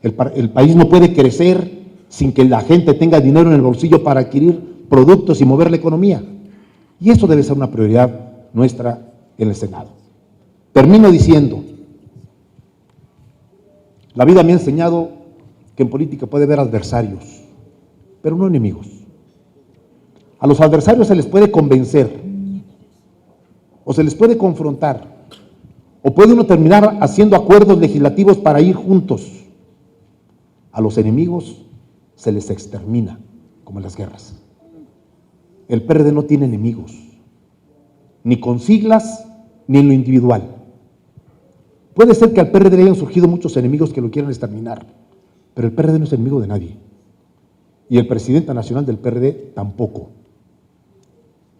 El país no puede crecer sin que la gente tenga dinero en el bolsillo para adquirir productos y mover la economía. Y eso debe ser una prioridad nuestra en el Senado. Termino diciendo, la vida me ha enseñado que en política puede haber adversarios, pero no enemigos. A los adversarios se les puede convencer, o se les puede confrontar, o puede uno terminar haciendo acuerdos legislativos para ir juntos. A los enemigos se les extermina, como en las guerras. El PRD no tiene enemigos, ni con siglas, ni en lo individual. Puede ser que al PRD le hayan surgido muchos enemigos que lo quieran exterminar, pero el PRD no es enemigo de nadie. Y el presidente nacional del PRD tampoco,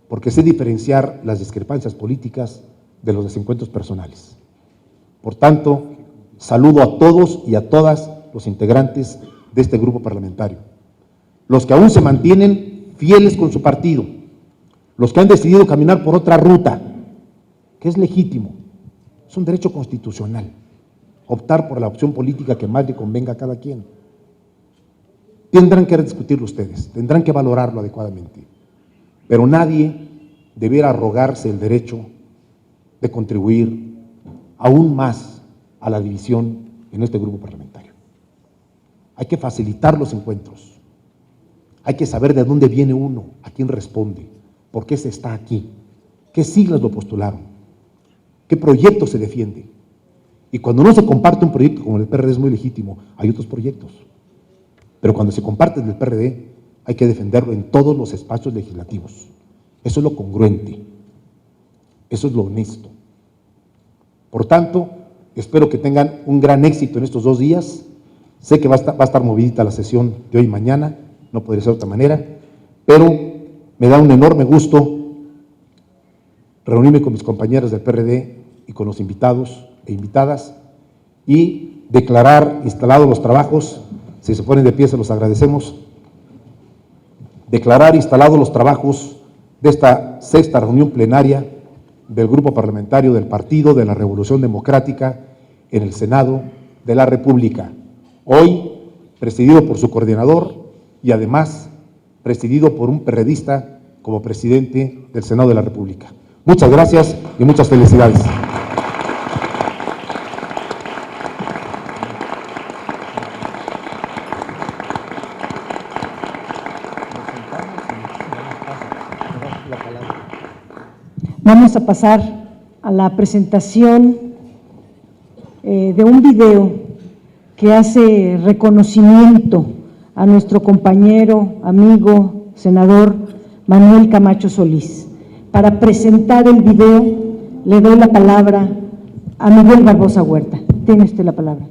porque sé diferenciar las discrepancias políticas de los desencuentros personales. Por tanto, saludo a todos y a todas los integrantes de este grupo parlamentario, los que aún se mantienen fieles con su partido, los que han decidido caminar por otra ruta, que es legítimo, es un derecho constitucional, optar por la opción política que más le convenga a cada quien. Tendrán que discutirlo ustedes, tendrán que valorarlo adecuadamente, pero nadie debiera arrogarse el derecho de contribuir aún más a la división en este grupo parlamentario. Hay que facilitar los encuentros, hay que saber de dónde viene uno, a quién responde, por qué se está aquí, qué siglas lo postularon, qué proyecto se defiende. Y cuando no se comparte un proyecto como el PRD es muy legítimo, hay otros proyectos. Pero cuando se comparte el del PRD, hay que defenderlo en todos los espacios legislativos. Eso es lo congruente, eso es lo honesto. Por tanto, espero que tengan un gran éxito en estos 2 días. Sé que va a estar movidita la sesión de hoy y mañana, no podría ser de otra manera, pero me da un enorme gusto reunirme con mis compañeros del PRD y con los invitados e invitadas y declarar instalados los trabajos. Si se ponen de pie, se los agradecemos. Declarar instalados los trabajos de esta 6ª reunión plenaria del Grupo Parlamentario del Partido de la Revolución Democrática en el Senado de la República. Hoy, presidido por su coordinador y además presidido por un perredista como presidente del Senado de la República. Muchas gracias y muchas felicidades. Vamos a pasar a la presentación de un video que hace reconocimiento a nuestro compañero, amigo, senador Manuel Camacho Solís. Para presentar el video, le doy la palabra a Miguel Barbosa Huerta. Tiene usted la palabra.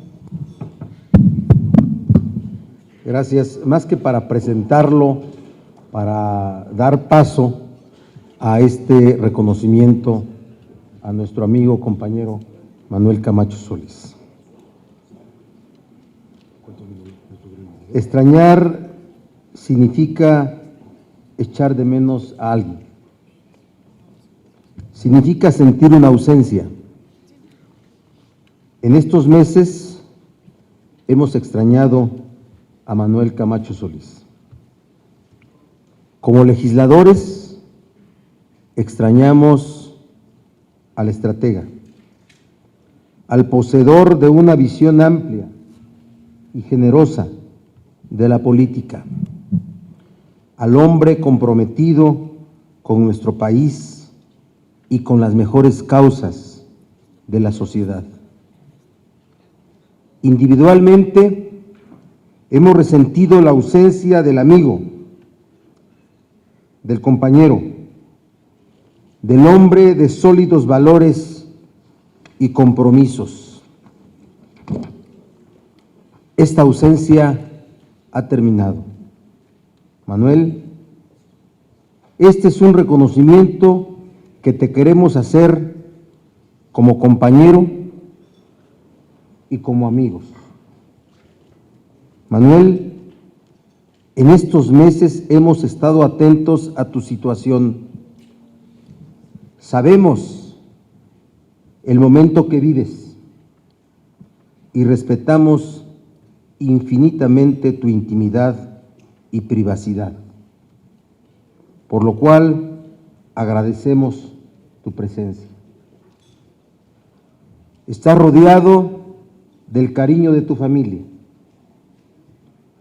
Gracias. Más que para presentarlo, para dar paso a este reconocimiento a nuestro amigo, compañero Manuel Camacho Solís. Extrañar significa echar de menos a alguien, significa sentir una ausencia. En estos meses hemos extrañado a Manuel Camacho Solís. Como legisladores, extrañamos al estratega, al poseedor de una visión amplia y generosa de la política, al hombre comprometido con nuestro país y con las mejores causas de la sociedad. Individualmente, hemos resentido la ausencia del amigo, del compañero, del hombre de sólidos valores y compromisos. Esta ausencia ha terminado. Manuel, este es un reconocimiento que te queremos hacer como compañero y como amigos. Manuel, en estos meses hemos estado atentos a tu situación. Sabemos el momento que vives y respetamos infinitamente tu intimidad y privacidad, por lo cual agradecemos tu presencia. Estás rodeado del cariño de tu familia.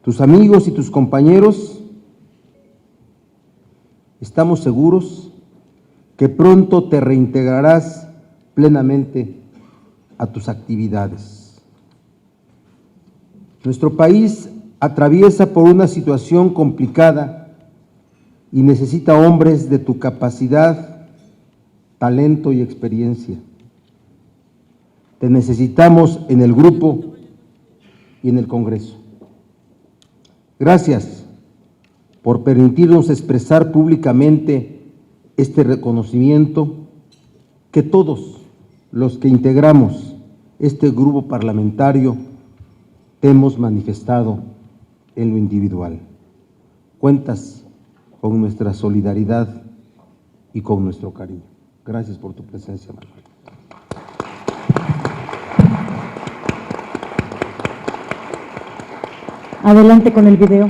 Tus amigos y tus compañeros Estamos seguros que pronto te reintegrarás plenamente a tus actividades. Nuestro país atraviesa por una situación complicada y necesita hombres de tu capacidad, talento y experiencia. Te necesitamos en el grupo y en el Congreso. Gracias por permitirnos expresar públicamente este reconocimiento que todos los que integramos este grupo parlamentario te hemos manifestado en lo individual. Cuentas con nuestra solidaridad y con nuestro cariño. Gracias por tu presencia, Manuel. Adelante con el video.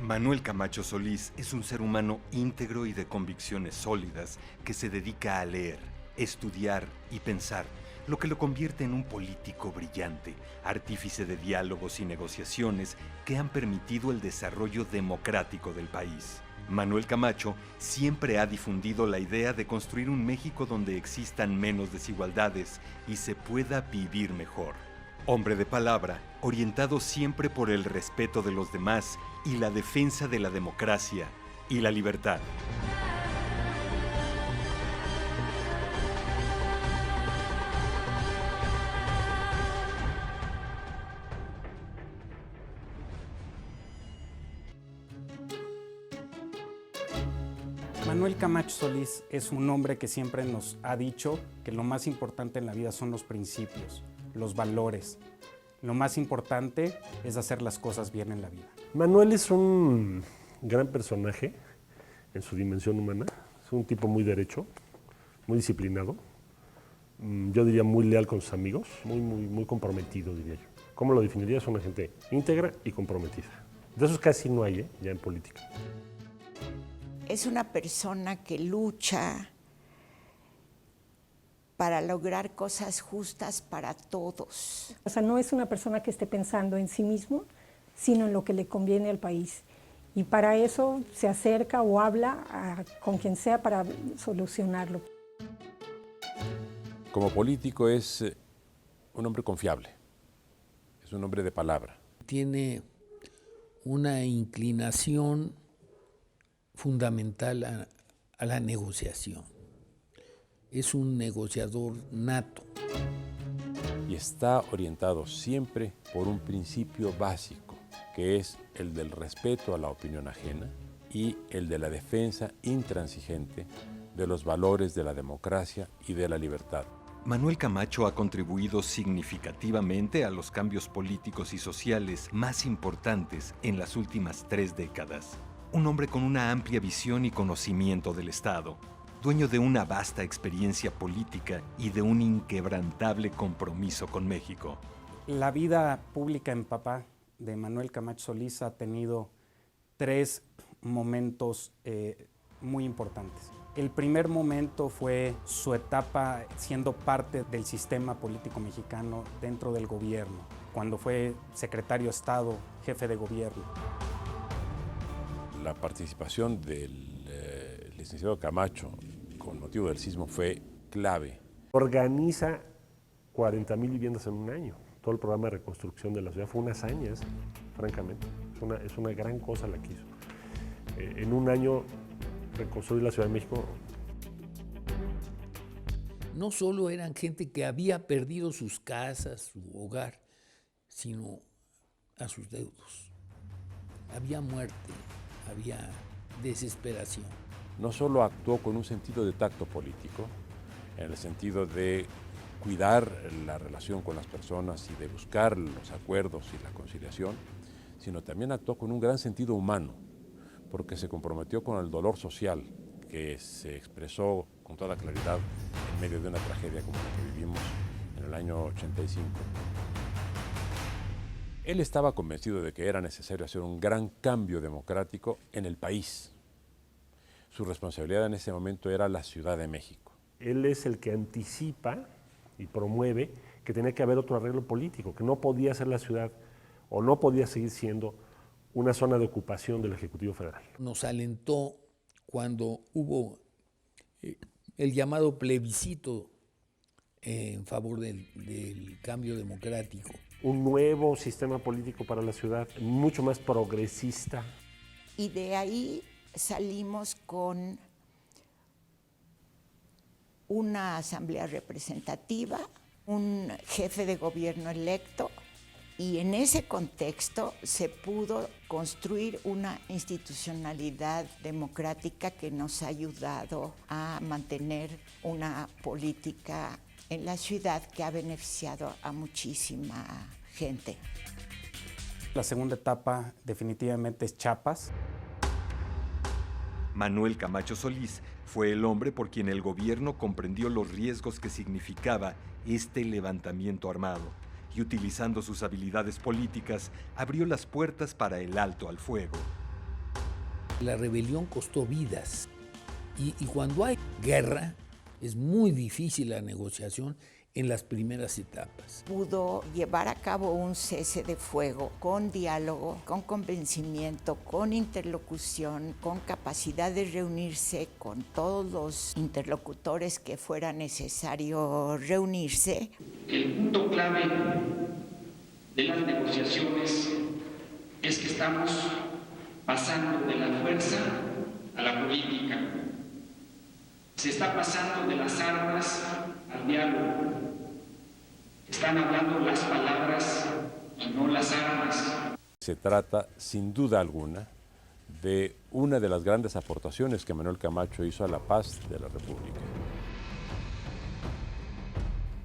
Manuel Camacho Solís es un ser humano íntegro y de convicciones sólidas que se dedica a leer, estudiar y pensar, lo que lo convierte en un político brillante, artífice de diálogos y negociaciones que han permitido el desarrollo democrático del país. Manuel Camacho siempre ha difundido la idea de construir un México donde existan menos desigualdades y se pueda vivir mejor. Hombre de palabra, orientado siempre por el respeto de los demás y la defensa de la democracia y la libertad. Manuel Camacho Solís es un hombre que siempre nos ha dicho que lo más importante en la vida son los principios, los valores. Lo más importante es hacer las cosas bien en la vida. Manuel es un gran personaje en su dimensión humana. Es un tipo muy derecho, muy disciplinado. Yo diría muy leal con sus amigos, muy comprometido, diría yo. ¿Cómo lo definiría? Es una gente íntegra y comprometida. De esos casi no hay, ya en política. Es una persona que lucha para lograr cosas justas para todos. O sea, no es una persona que esté pensando en sí mismo, sino en lo que le conviene al país. Y para eso se acerca o habla con quien sea para solucionarlo. Como político es un hombre confiable, es un hombre de palabra. Tiene una inclinación fundamental a la negociación. Es un negociador nato. Y está orientado siempre por un principio básico, que es el del respeto a la opinión ajena y el de la defensa intransigente de los valores de la democracia y de la libertad. Manuel Camacho ha contribuido significativamente a los cambios políticos y sociales más importantes en las últimas 3 décadas. Un hombre con una amplia visión y conocimiento del Estado, dueño de una vasta experiencia política y de un inquebrantable compromiso con México. La vida pública en papá de Manuel Camacho Solís ha tenido 3 momentos muy importantes. El primer momento fue su etapa siendo parte del sistema político mexicano dentro del gobierno, cuando fue secretario de Estado, jefe de gobierno. La participación del licenciado Camacho con motivo del sismo fue clave. Organiza 40,000 viviendas en un año. Todo el programa de reconstrucción de la ciudad fue una hazaña, francamente. Es una gran cosa la que hizo. En un año reconstruir la Ciudad de México. No solo eran gente que había perdido sus casas, su hogar, sino a sus deudos. Había muerte, había desesperación. No solo actuó con un sentido de tacto político, en el sentido de cuidar la relación con las personas y de buscar los acuerdos y la conciliación, sino también actuó con un gran sentido humano, porque se comprometió con el dolor social que se expresó con toda claridad en medio de una tragedia como la que vivimos en el año 85. Él estaba convencido de que era necesario hacer un gran cambio democrático en el país. Su responsabilidad en ese momento era la Ciudad de México. Él es el que anticipa y promueve que tenía que haber otro arreglo político, que no podía ser la ciudad o no podía seguir siendo una zona de ocupación del Ejecutivo Federal. Nos alentó cuando hubo el llamado plebiscito en favor del cambio democrático. Un nuevo sistema político para la ciudad, mucho más progresista. Y de ahí salimos con una asamblea representativa, un jefe de gobierno electo, y en ese contexto se pudo construir una institucionalidad democrática que nos ha ayudado a mantener una política en la ciudad que ha beneficiado a muchísima gente. La segunda etapa definitivamente es Chiapas. Manuel Camacho Solís fue el hombre por quien el gobierno comprendió los riesgos que significaba este levantamiento armado y, utilizando sus habilidades políticas, abrió las puertas para el alto al fuego. La rebelión costó vidas y cuando hay guerra es muy difícil la negociación en las primeras etapas. Pudo llevar a cabo un cese de fuego con diálogo, con convencimiento, con interlocución, con capacidad de reunirse con todos los interlocutores que fuera necesario reunirse. El punto clave de las negociaciones es que estamos pasando de la fuerza a la política. Se está pasando de las armas al diálogo. Están hablando las palabras y no las armas. Se trata, sin duda alguna, de una de las grandes aportaciones que Manuel Camacho hizo a la paz de la República.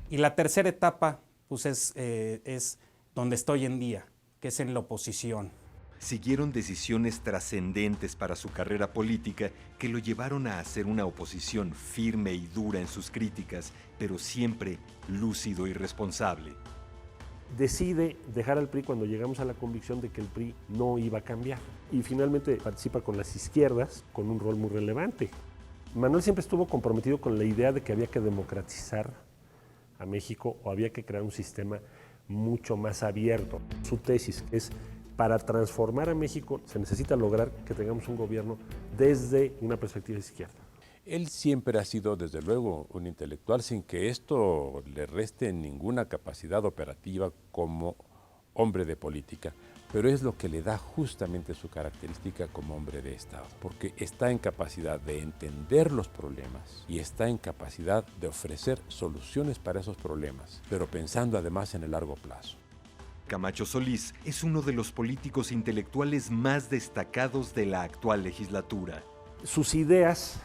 Y la tercera etapa pues es donde estoy hoy en día, que es en la oposición. Siguieron decisiones trascendentes para su carrera política que lo llevaron a hacer una oposición firme y dura en sus críticas, pero siempre lúcido y responsable. Decide dejar al PRI cuando llegamos a la convicción de que el PRI no iba a cambiar. Y finalmente participa con las izquierdas con un rol muy relevante. Manuel siempre estuvo comprometido con la idea de que había que democratizar a México o había que crear un sistema mucho más abierto. Su tesis es: para transformar a México se necesita lograr que tengamos un gobierno desde una perspectiva de izquierda. Él siempre ha sido, desde luego, un intelectual sin que esto le reste ninguna capacidad operativa como hombre de política, pero es lo que le da justamente su característica como hombre de Estado, porque está en capacidad de entender los problemas y está en capacidad de ofrecer soluciones para esos problemas, pero pensando además en el largo plazo. Camacho Solís es uno de los políticos intelectuales más destacados de la actual legislatura. Sus ideas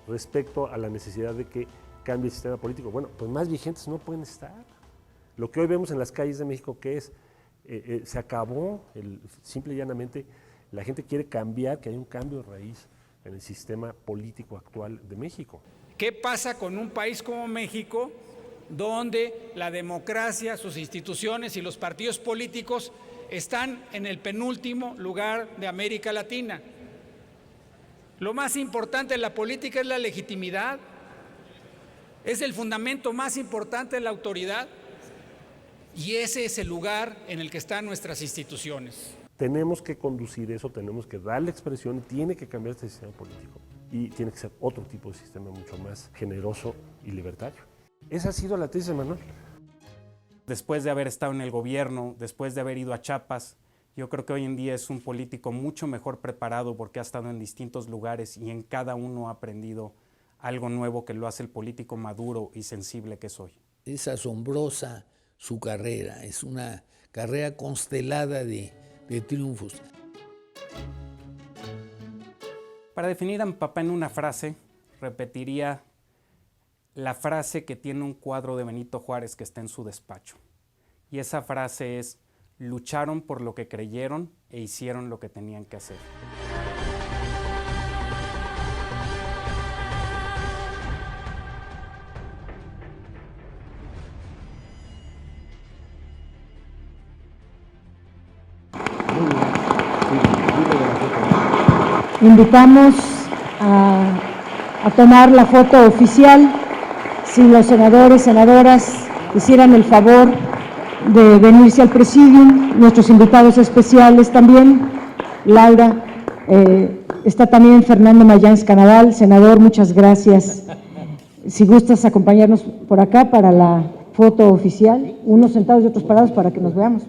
respecto a la necesidad de que cambie el sistema político, bueno, pues más vigentes no pueden estar. Lo que hoy vemos en las calles de México, que es, se acabó, simple y llanamente, la gente quiere cambiar, que haya un cambio de raíz en el sistema político actual de México. ¿Qué pasa con un país como México, donde la democracia, sus instituciones y los partidos políticos están en el penúltimo lugar de América Latina? Lo más importante en la política es la legitimidad, es el fundamento más importante de la autoridad y ese es el lugar en el que están nuestras instituciones. Tenemos que conducir eso, tenemos que darle expresión, tiene que cambiar este sistema político y tiene que ser otro tipo de sistema mucho más generoso y libertario. Esa ha sido la tesis de Manuel. Después de haber estado en el gobierno, después de haber ido a Chiapas, yo creo que hoy en día es un político mucho mejor preparado porque ha estado en distintos lugares y en cada uno ha aprendido algo nuevo que lo hace el político maduro y sensible que es hoy. Es asombrosa su carrera, es una carrera constelada de triunfos. Para definir a mi papá en una frase, repetiría la frase que tiene un cuadro de Benito Juárez que está en su despacho. Y esa frase es: lucharon por lo que creyeron e hicieron lo que tenían que hacer. invitamos a tomar la foto oficial. Si los senadores, senadoras hicieran el favor de venirse al presidium, nuestros invitados especiales también, Laura, está también Fernando Mayans Canaval, senador, muchas gracias. Si gustas acompañarnos por acá para la foto oficial, unos sentados y otros parados para que nos veamos.